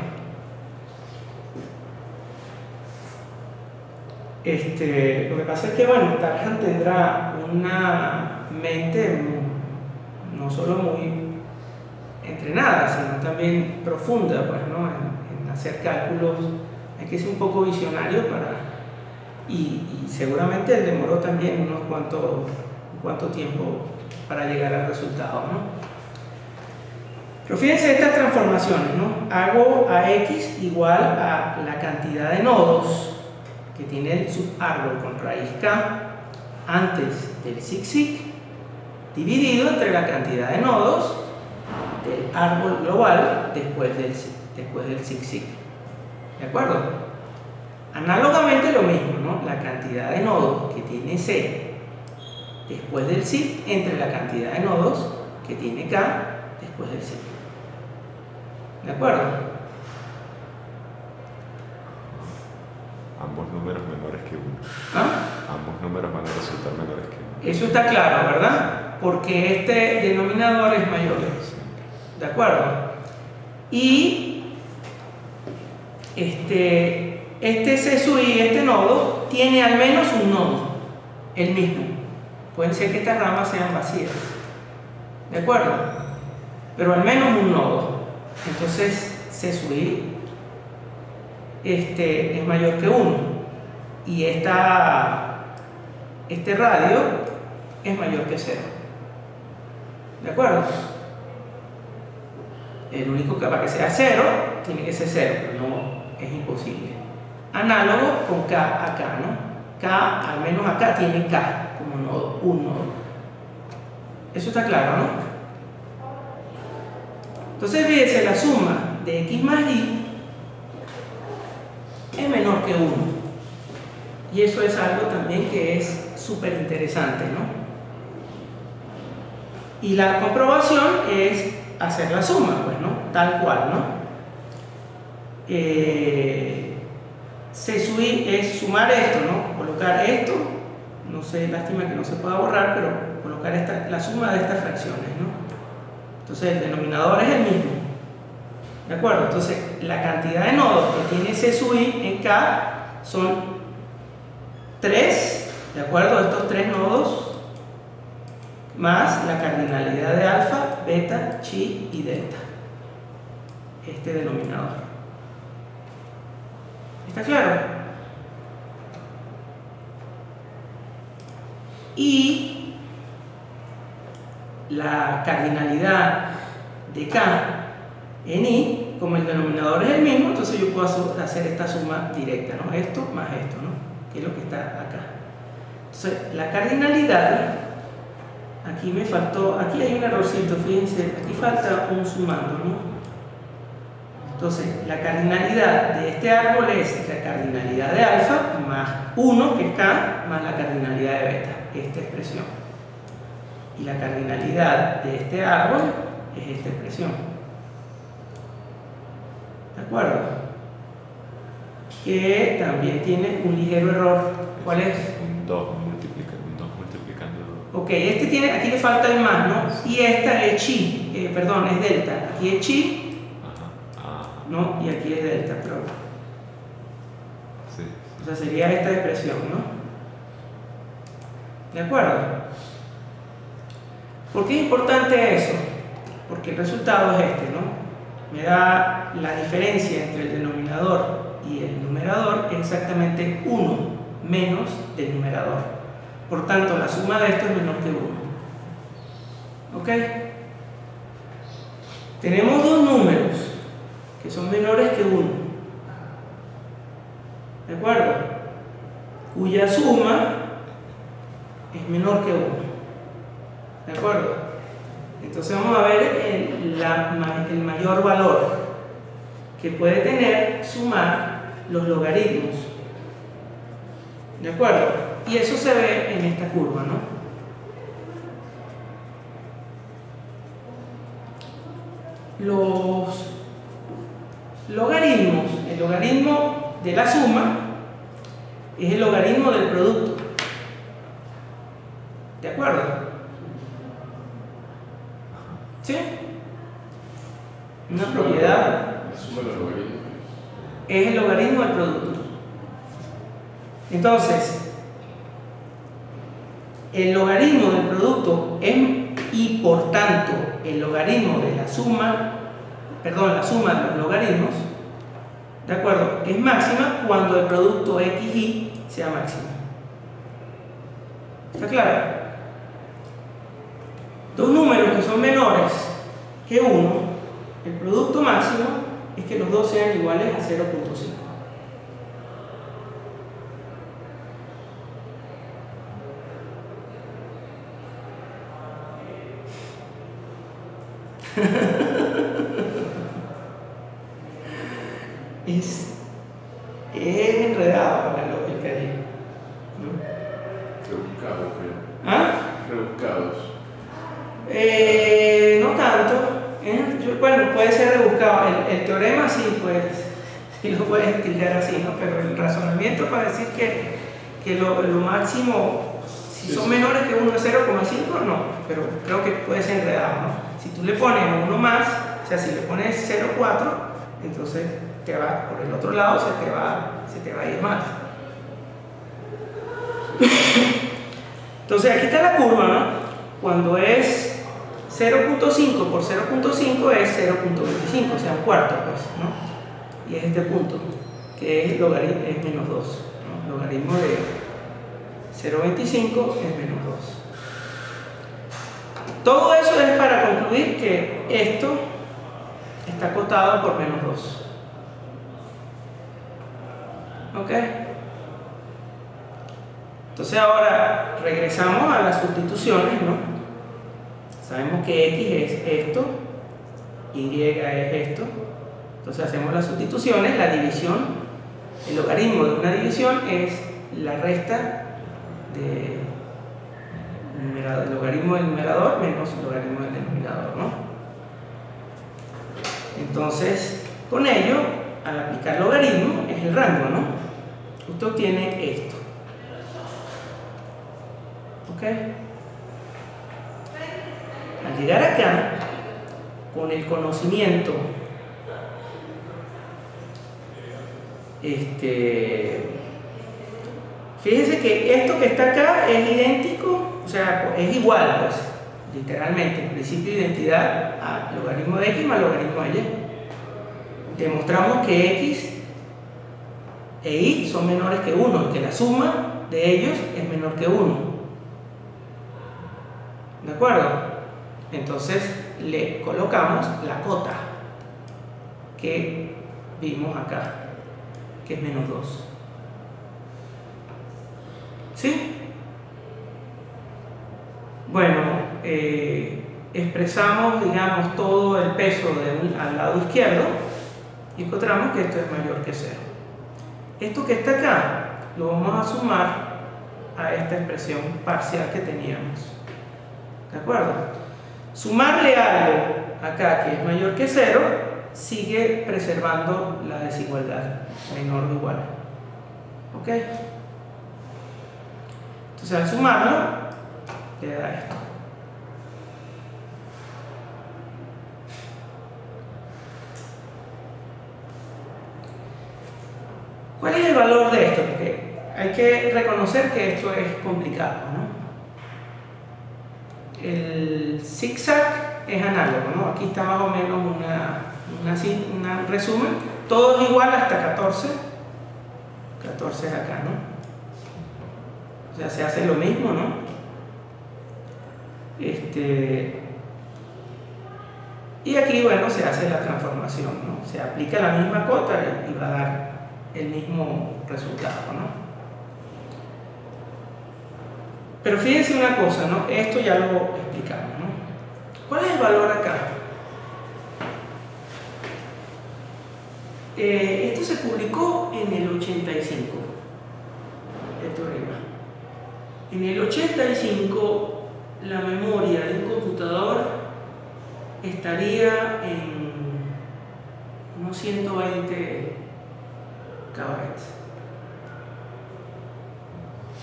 Speaker 2: Lo que pasa es que, bueno, Tarjan tendrá una mente no solo muy entrenada, sino también profunda, pues, ¿no? En hacer cálculos. Hay que ser un poco visionario y seguramente él demoró también cuánto tiempo para llegar al resultado, ¿no? Pero fíjense estas transformaciones, ¿no? Hago a X igual a la cantidad de nodos que tiene el subárbol con raíz K antes del zig-zig dividido entre la cantidad de nodos del árbol global después del zig-zig. ¿De acuerdo? Análogamente lo mismo, ¿no? La cantidad de nodos que tiene C después del zig entre la cantidad de nodos que tiene K después del zig. ¿De acuerdo?
Speaker 3: Ambos números menores que 1.
Speaker 2: ¿Ah?
Speaker 3: Ambos números van a resultar menores que 1.
Speaker 2: Eso está claro, ¿verdad? Porque este denominador es mayor. ¿De acuerdo? Y este C sub i, este nodo, tiene al menos un nodo, el mismo. Pueden ser que estas ramas sean vacías. ¿De acuerdo? Pero al menos un nodo. Entonces, C sub i es mayor que 1. Y este radio es mayor que 0. ¿De acuerdo? El único que para que sea 0 tiene que ser 0, pero no es imposible. Análogo con K acá, ¿no? K, al menos acá, tiene K como nodo, un nodo. Eso está claro, ¿no? Entonces, fíjense, la suma de X más Y es menor que 1. Y eso es algo también que es súper interesante, ¿no? Y la comprobación es hacer la suma, pues, ¿no? Tal cual, ¿no? C sub i es sumar esto, ¿no? Colocar esto, no sé, lástima que no se pueda borrar, pero colocar la suma de estas fracciones, ¿no? Entonces el denominador es el mismo. ¿De acuerdo? Entonces la cantidad de nodos que tiene C sub i en K son 3, ¿de acuerdo? Estos 3 nodos más la cardinalidad de alfa, beta, chi y delta. Este denominador. ¿Está claro? Y la cardinalidad de K en I, como el denominador es el mismo, entonces yo puedo hacer esta suma directa, ¿no? Esto más esto, ¿no? Que es lo que está acá. Entonces, la cardinalidad, aquí me faltó, aquí hay un errorcito, fíjense, aquí falta un sumando, ¿no? Entonces, la cardinalidad de este árbol es la cardinalidad de alfa más 1, que es K, más la cardinalidad de beta, esta expresión. Y la cardinalidad de este árbol es esta expresión. ¿De acuerdo? Que también tiene un ligero error. ¿Cuál es?
Speaker 3: 2 multiplicando.
Speaker 2: Ok, aquí le falta el más, ¿no? Y esta es chi, perdón, es delta. Aquí es chi. ¿No? Y aquí es delta, pero...
Speaker 3: Sí.
Speaker 2: O sea, sería esta expresión, ¿no? ¿De acuerdo? ¿Por qué es importante eso? Porque el resultado es este, ¿no? Me da la diferencia entre el denominador y el numerador es exactamente 1 menos del numerador. Por tanto, la suma de esto es menor que 1. ¿Ok? Tenemos dos números que son menores que 1, ¿de acuerdo? Cuya suma es menor que 1, ¿de acuerdo? Entonces vamos a ver el mayor valor que puede tener sumar los logaritmos, ¿de acuerdo? Y eso se ve en esta curva, ¿no? Los logaritmos, el logaritmo de la suma es el logaritmo del producto, ¿de acuerdo? ¿Sí? Una propiedad
Speaker 1: La suma de los logaritmos
Speaker 2: es el logaritmo del producto. Entonces, el logaritmo del producto y por tanto el logaritmo de la suma, perdón, la suma de los logaritmos, ¿de acuerdo? Es máxima cuando el producto xy sea máximo. ¿Está claro? Dos números que son menores que 1, el producto máximo es que los dos sean iguales a 0.5. Es enredado la lógica allí, ¿no?
Speaker 1: Rebuscado, creo.
Speaker 2: ¿Ah?
Speaker 1: Rebuscados.
Speaker 2: No tanto. Bueno, puede ser rebuscado. El teorema sí, pues, sí lo puedes tildar así, ¿no? Pero el razonamiento para decir que lo máximo, si son menores que 1 es 0,5, no. Pero creo que puede ser enredado, ¿no? Si tú le pones uno más, o sea, si le pones 0,4, entonces te va por el otro lado, se te va a ir más. Entonces aquí está la curva, ¿no? Cuando es 0.5 por 0.5 es 0.25, o sea, un cuarto, pues, ¿no? Y es este punto, que es menos 2, ¿no? Logaritmo de 0.25 es menos 2. Todo eso es para concluir que esto está acotado por menos 2. ¿Ok? Entonces ahora regresamos a las sustituciones, ¿no? Sabemos que x es esto, y es esto. Entonces hacemos las sustituciones, la división, el logaritmo de una división es la resta de logaritmo del numerador menos logaritmo del denominador, ¿no? Entonces, con ello, al aplicar logaritmo, es el rango, ¿no? Usted obtiene esto. ¿Ok? Al llegar acá, con el conocimiento fíjese que esto que está acá es idéntico, o sea, es igual, pues, literalmente, el principio de identidad a logaritmo de x más logaritmo de y. Demostramos que x e y son menores que 1 y que la suma de ellos es menor que 1. ¿De acuerdo? Entonces le colocamos la cota que vimos acá, que es menos 2. ¿Sí? Bueno, expresamos, digamos, todo el peso al lado izquierdo y encontramos que esto es mayor que 0. Esto que está acá lo vamos a sumar a esta expresión parcial que teníamos. ¿De acuerdo? Sumarle algo acá que es mayor que 0 sigue preservando la desigualdad, menor o igual. ¿Ok? Entonces al sumarlo, le da esto. ¿Cuál es el valor de esto? Porque hay que reconocer que esto es complicado, ¿no? El zigzag es análogo, ¿no? Aquí está más o menos un resumen. Todo es igual hasta 14. 14 es acá, ¿no? O sea, se hace lo mismo, ¿no? Y aquí, bueno, se hace la transformación, ¿no? Se aplica la misma cota y va a dar el mismo resultado, ¿no? Pero fíjense una cosa, ¿no? Esto ya lo explicamos, ¿no? ¿Cuál es el valor acá? Esto se publicó en el 85, el teorema. En el 85, la memoria de un computador estaría en unos 120 KB.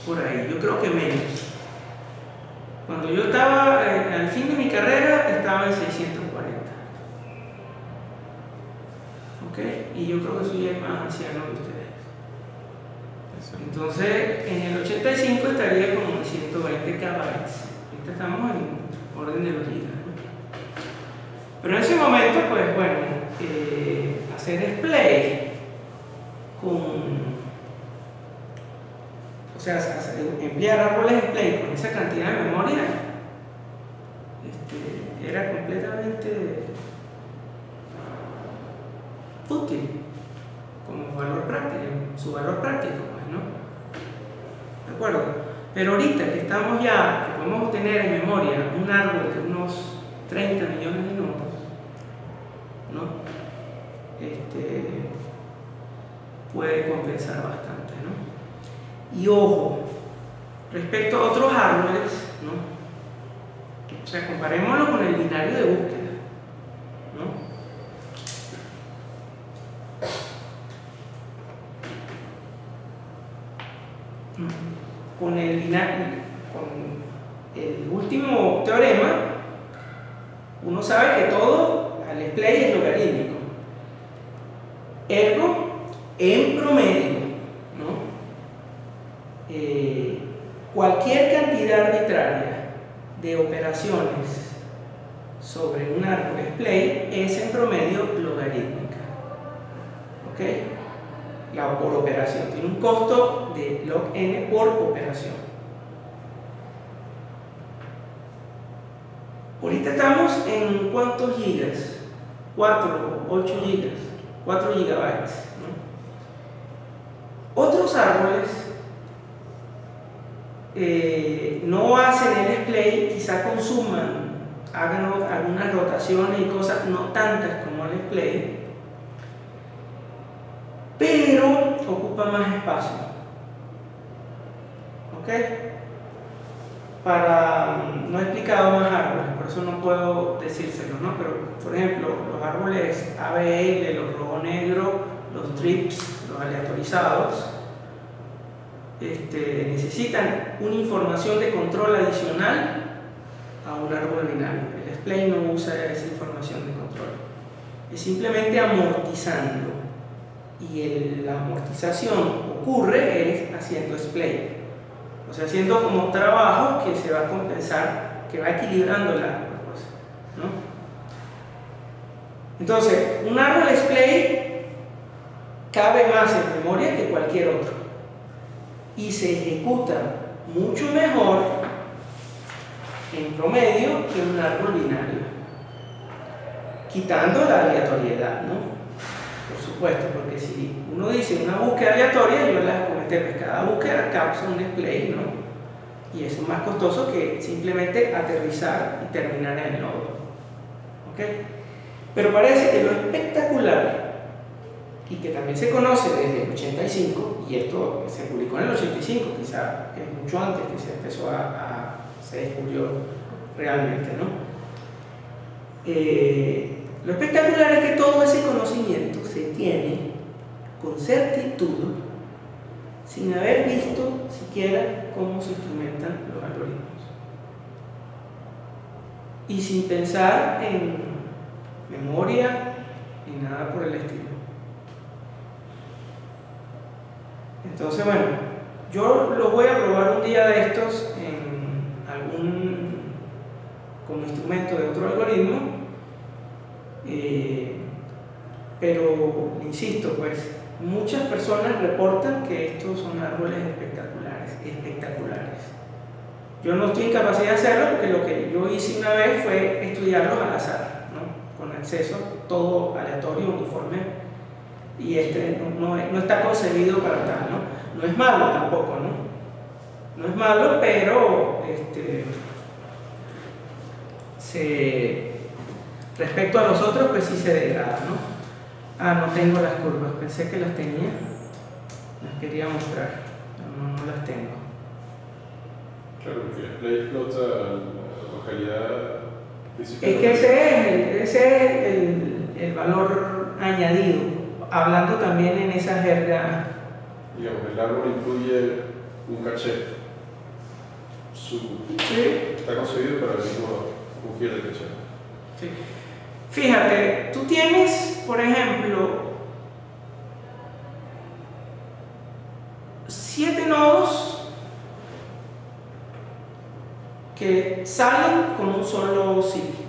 Speaker 2: Por ahí, yo creo que menos. Cuando yo estaba al fin de mi carrera, estaba en 640. ¿Ok? Y yo creo que soy el más anciano de ustedes. Entonces, en el 85 estaría como en 120 KB. Ahorita estamos en orden de los gigas, ¿no? Pero en ese momento, pues bueno, hacer display o sea, enviar árboles display con esa cantidad de memoria era completamente útil como valor práctico, su valor práctico, pues, ¿no? ¿De acuerdo? Pero ahorita que estamos ya, que podemos tener en memoria un árbol de unos 30 millones de nodos, ¿no? Puede compensar bastante, ¿no? Y ojo, respecto a otros árboles, ¿no? O sea, comparémoslo con el binario de búsqueda, ¿no? Con el último teorema, uno sabe que todo al display es logarítmico. Ergo, en promedio, ¿no? Cualquier cantidad arbitraria de operaciones sobre un árbol display es en promedio logarítmica. ¿Ok? Por operación. Tiene un costo de log n por operación. Ahorita estamos en ¿cuántos gigas? 4, 8 gigas, 4 gigabytes, ¿no? Otros árboles no hacen el display, quizá consuman, hagan algunas rotaciones y cosas, no tantas como el display, pero ocupa más espacio. ¿Ok? No he explicado más árboles, por eso no puedo decírselo, ¿no? Pero, por ejemplo, los árboles ABL, los rojo negro, los trips, los aleatorizados, necesitan una información de control adicional a un árbol binario. El display no usa esa información de control, es simplemente amortizando. Y la amortización ocurre haciendo display, o sea, haciendo como trabajo que se va a compensar, que va equilibrando la cosa, ¿no? Entonces, un árbol display cabe más en memoria que cualquier otro y se ejecuta mucho mejor en promedio que un árbol binario, quitando la aleatoriedad, ¿no? Por supuesto, porque si uno dice una búsqueda aleatoria, yo la comenté, pues cada búsqueda causa un display, ¿no? Y eso es más costoso que simplemente aterrizar y terminar en el nodo. ¿Ok? Pero parece que lo espectacular, y que también se conoce desde el 85, y esto se publicó en el 85, quizá es mucho antes que se empezó se descubrió realmente, ¿no? Lo espectacular es que todo ese conocimiento se tiene con certitud sin haber visto siquiera cómo se instrumentan los algoritmos y sin pensar en memoria ni nada por el estilo. Entonces, bueno, yo lo voy a probar un día de estos como instrumento de otro algoritmo. Pero insisto, pues muchas personas reportan que estos son árboles espectaculares. Yo no estoy en capacidad de hacerlo porque lo que yo hice una vez fue estudiarlos al azar, ¿no? Con acceso todo aleatorio, uniforme, y no está concebido para tal, ¿no? No es malo tampoco, ¿no? No es malo, pero respecto a los otros, pues sí se degrada, ¿no? No tengo las curvas, pensé que las tenía, las quería mostrar, pero no las tengo.
Speaker 1: Claro, porque la explota la localidad principal.
Speaker 2: Es que ese es el valor añadido, hablando también en esa jerga.
Speaker 1: Digamos, el árbol incluye un caché.
Speaker 2: Sí.
Speaker 1: Está concebido para el mismo fungir el caché.
Speaker 2: Sí. Fíjate, tú tienes, por ejemplo, 7 nodos que salen con un solo ciclo.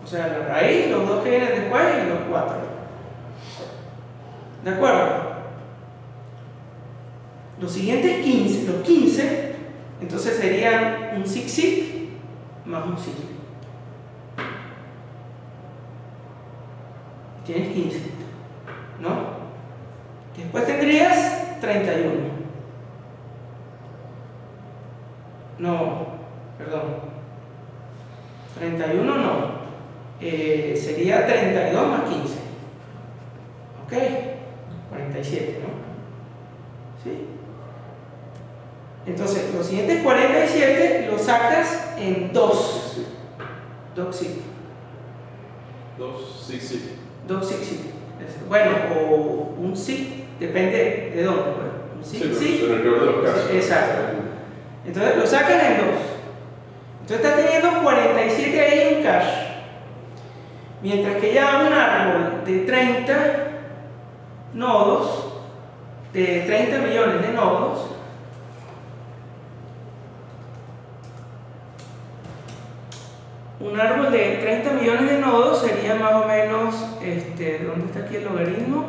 Speaker 2: O sea, la raíz, los 2 que vienen después y los 4. ¿De acuerdo? Los siguientes 15, los 15, entonces serían un zig-zig más un ciclo. Tienes 15, ¿no? Después tendrías 31. No, perdón. 31 no. sería 32 más 15. ¿Ok? 47, ¿no? ¿Sí? Entonces, los siguientes 47 los sacas en 2. Doxy.
Speaker 1: 2, sí, sí.
Speaker 2: Doxy. Bueno, o un sí, depende de dónde. Pues. Un sí,
Speaker 1: sí, en el peor de los casos.
Speaker 2: Exacto. Entonces, lo sacas en 2. Entonces, estás teniendo 47 ahí en cash. Mientras que ya un árbol de 30 nodos, de 30 millones de nodos, un árbol de 30 millones de nodos sería más o menos, ¿dónde está aquí el logaritmo?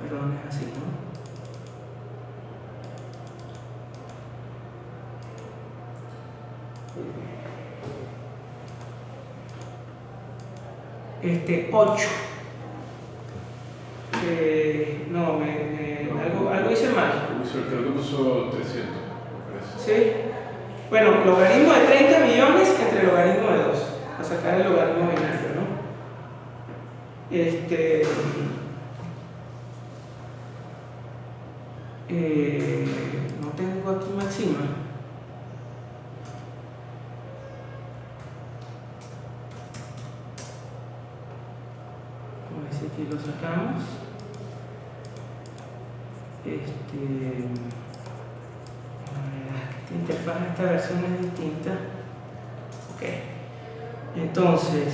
Speaker 2: Perdón, es así, ¿no? $8. No, algo hice mal.
Speaker 1: Creo que puso 300, me parece.
Speaker 2: ¿Sí? Bueno, logaritmo de 30 millones entre logaritmo de 2. A sacar el logaritmo binario, ¿no? No tengo aquí máxima. A ver si aquí lo sacamos. Esta interfaz, esta versión es distinta. Ok. Entonces,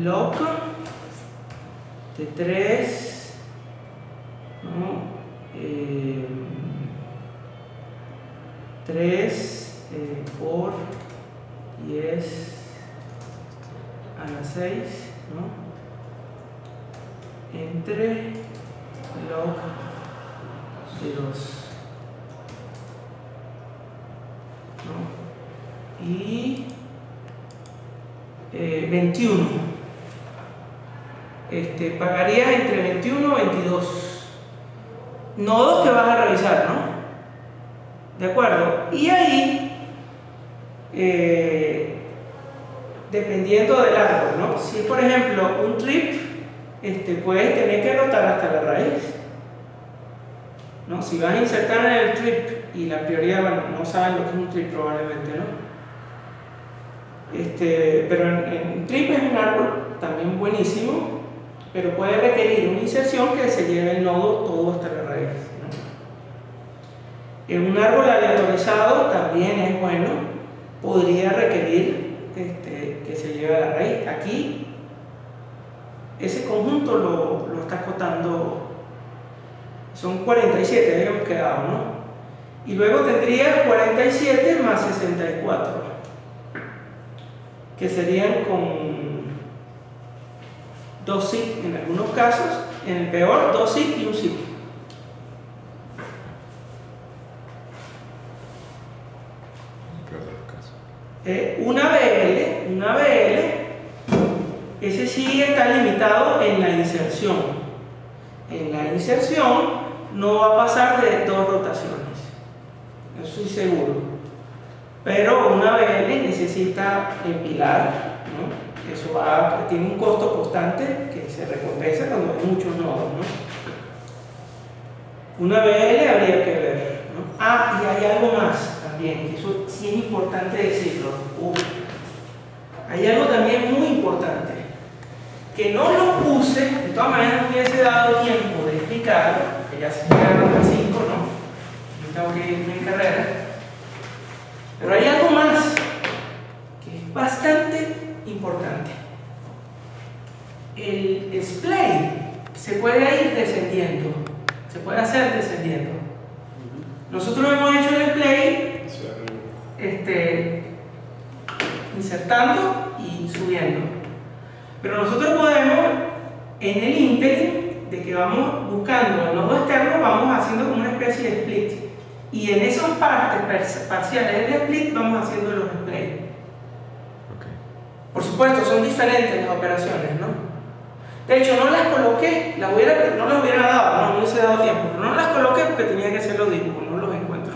Speaker 2: log de 3, ¿no? 3 por 10 a la 6, ¿no? Entre log de 2, ¿no? Y 21. Pagaría entre 21 y 22 nodos que vas a revisar, ¿no? ¿De acuerdo? Y ahí, dependiendo del árbol, ¿no? Si por ejemplo un trip, puedes tener que anotar hasta la raíz, ¿no? Si vas a insertar en el trip y la prioridad, bueno, no saben lo que es un trip probablemente, ¿no? Pero en trip es un árbol también buenísimo, pero puede requerir una inserción que se lleve el nodo todo hasta la raíz, ¿no? En un árbol aleatorizado también es bueno, podría requerir que se lleve a la raíz. Aquí ese conjunto lo está acotando, son 47, habíamos quedado, ¿no? Y luego tendría 47 más 64, que serían con 2 SIG en algunos casos, en el peor 2 SIG y un SIG. Una BL, ese sí está limitado en la inserción. En la inserción no va a pasar de 2 rotaciones, eso estoy seguro. Pero una BL necesita empilar, ¿no? Eso tiene un costo constante que se recompensa cuando hay muchos nodos, ¿no? Una BL habría que ver, ¿no? Ah, y hay algo más también, que eso sí es importante decirlo. Hay algo también muy importante, que no lo puse, de todas maneras no hubiese dado tiempo de explicarlo, que ya se llegaron las 5, ¿no? Yo tengo que irme en carrera. Pero hay algo más que es bastante importante. El splay se puede ir descendiendo, se puede hacer descendiendo. Nosotros hemos hecho el splay insertando y subiendo, pero nosotros podemos, en el ínterin de que vamos buscando el nodo externo, vamos haciendo como una especie de split, y en esas partes parciales del split vamos haciendo los splay. Por supuesto, son diferentes las operaciones, ¿no? De hecho, no las coloqué, no las hubiera dado, no hubiese dado tiempo, pero no las coloqué porque tenía que hacer los dibujos, no los encuentro.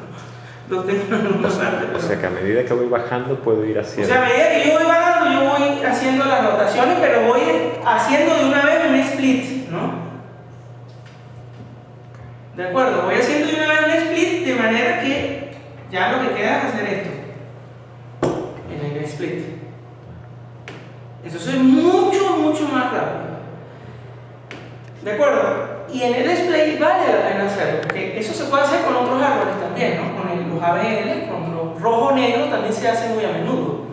Speaker 2: lo tengo en alguna parte.
Speaker 3: O sea que a medida que voy bajando puedo ir
Speaker 2: O
Speaker 3: haciendo.
Speaker 2: sea, a medida que yo voy bajando, yo voy haciendo las rotaciones, pero voy haciendo de una vez un split, ¿no? ¿De acuerdo? Voy haciendo de una vez un split de manera que ya lo que queda es hacer esto en el split. Entonces es mucho más rápido. ¿De acuerdo? Y en el display vale la pena hacerlo, porque eso se puede hacer con otros árboles también, ¿no? Con los ABL, con los rojo-negro también se hace muy a menudo.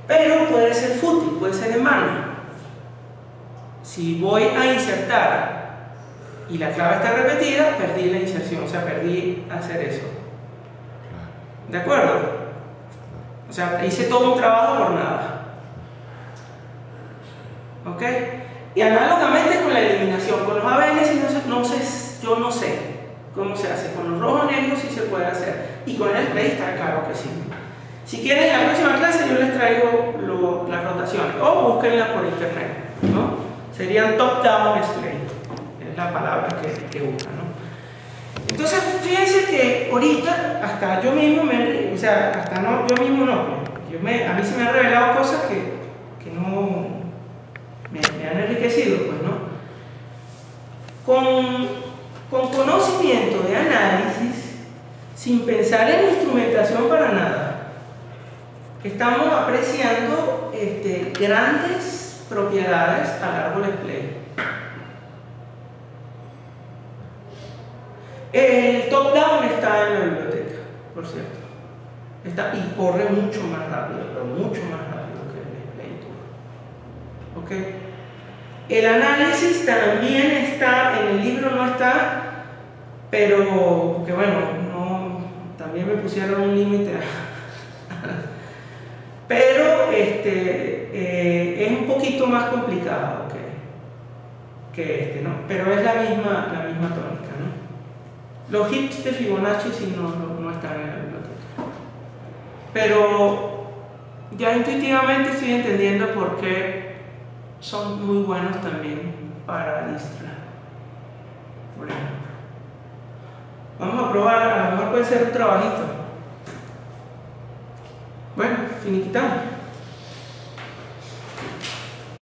Speaker 2: Pero puede ser fútil, puede ser en mano. Si voy a insertar y la clave está repetida, perdí la inserción, o sea, perdí hacer eso. ¿De acuerdo? O sea, hice todo un trabajo por nada. ¿Ok? Y análogamente con la eliminación, con los ABL yo no sé cómo se hace, con los rojos negros sí se puede hacer, y con el display está claro que sí. Si quieren, en la próxima clase yo les traigo las rotaciones, o búsquenla por internet, ¿no? Serían top-down display, es la palabra que buscan, ¿no? Entonces, fíjense que ahorita, hasta yo mismo a mí se me han revelado cosas que no me han enriquecido, pues, ¿no? Con conocimiento de análisis, sin pensar en instrumentación para nada, estamos apreciando grandes propiedades al árbol display. El top-down está en la biblioteca, por cierto. Y corre mucho más rápido, pero mucho más rápido que el display tool. ¿Ok? El análisis también está, en el libro no está, pero que bueno, también me pusieron un límite. Pero es un poquito más complicado que ¿no? Pero es la misma tónica, ¿no? Los hits de Fibonacci sí no están en la biblioteca. Pero ya intuitivamente estoy entendiendo por qué son muy buenos también para Distra, por ejemplo. Vamos a probar, a lo mejor puede ser un trabajito. Bueno, finiquitamos.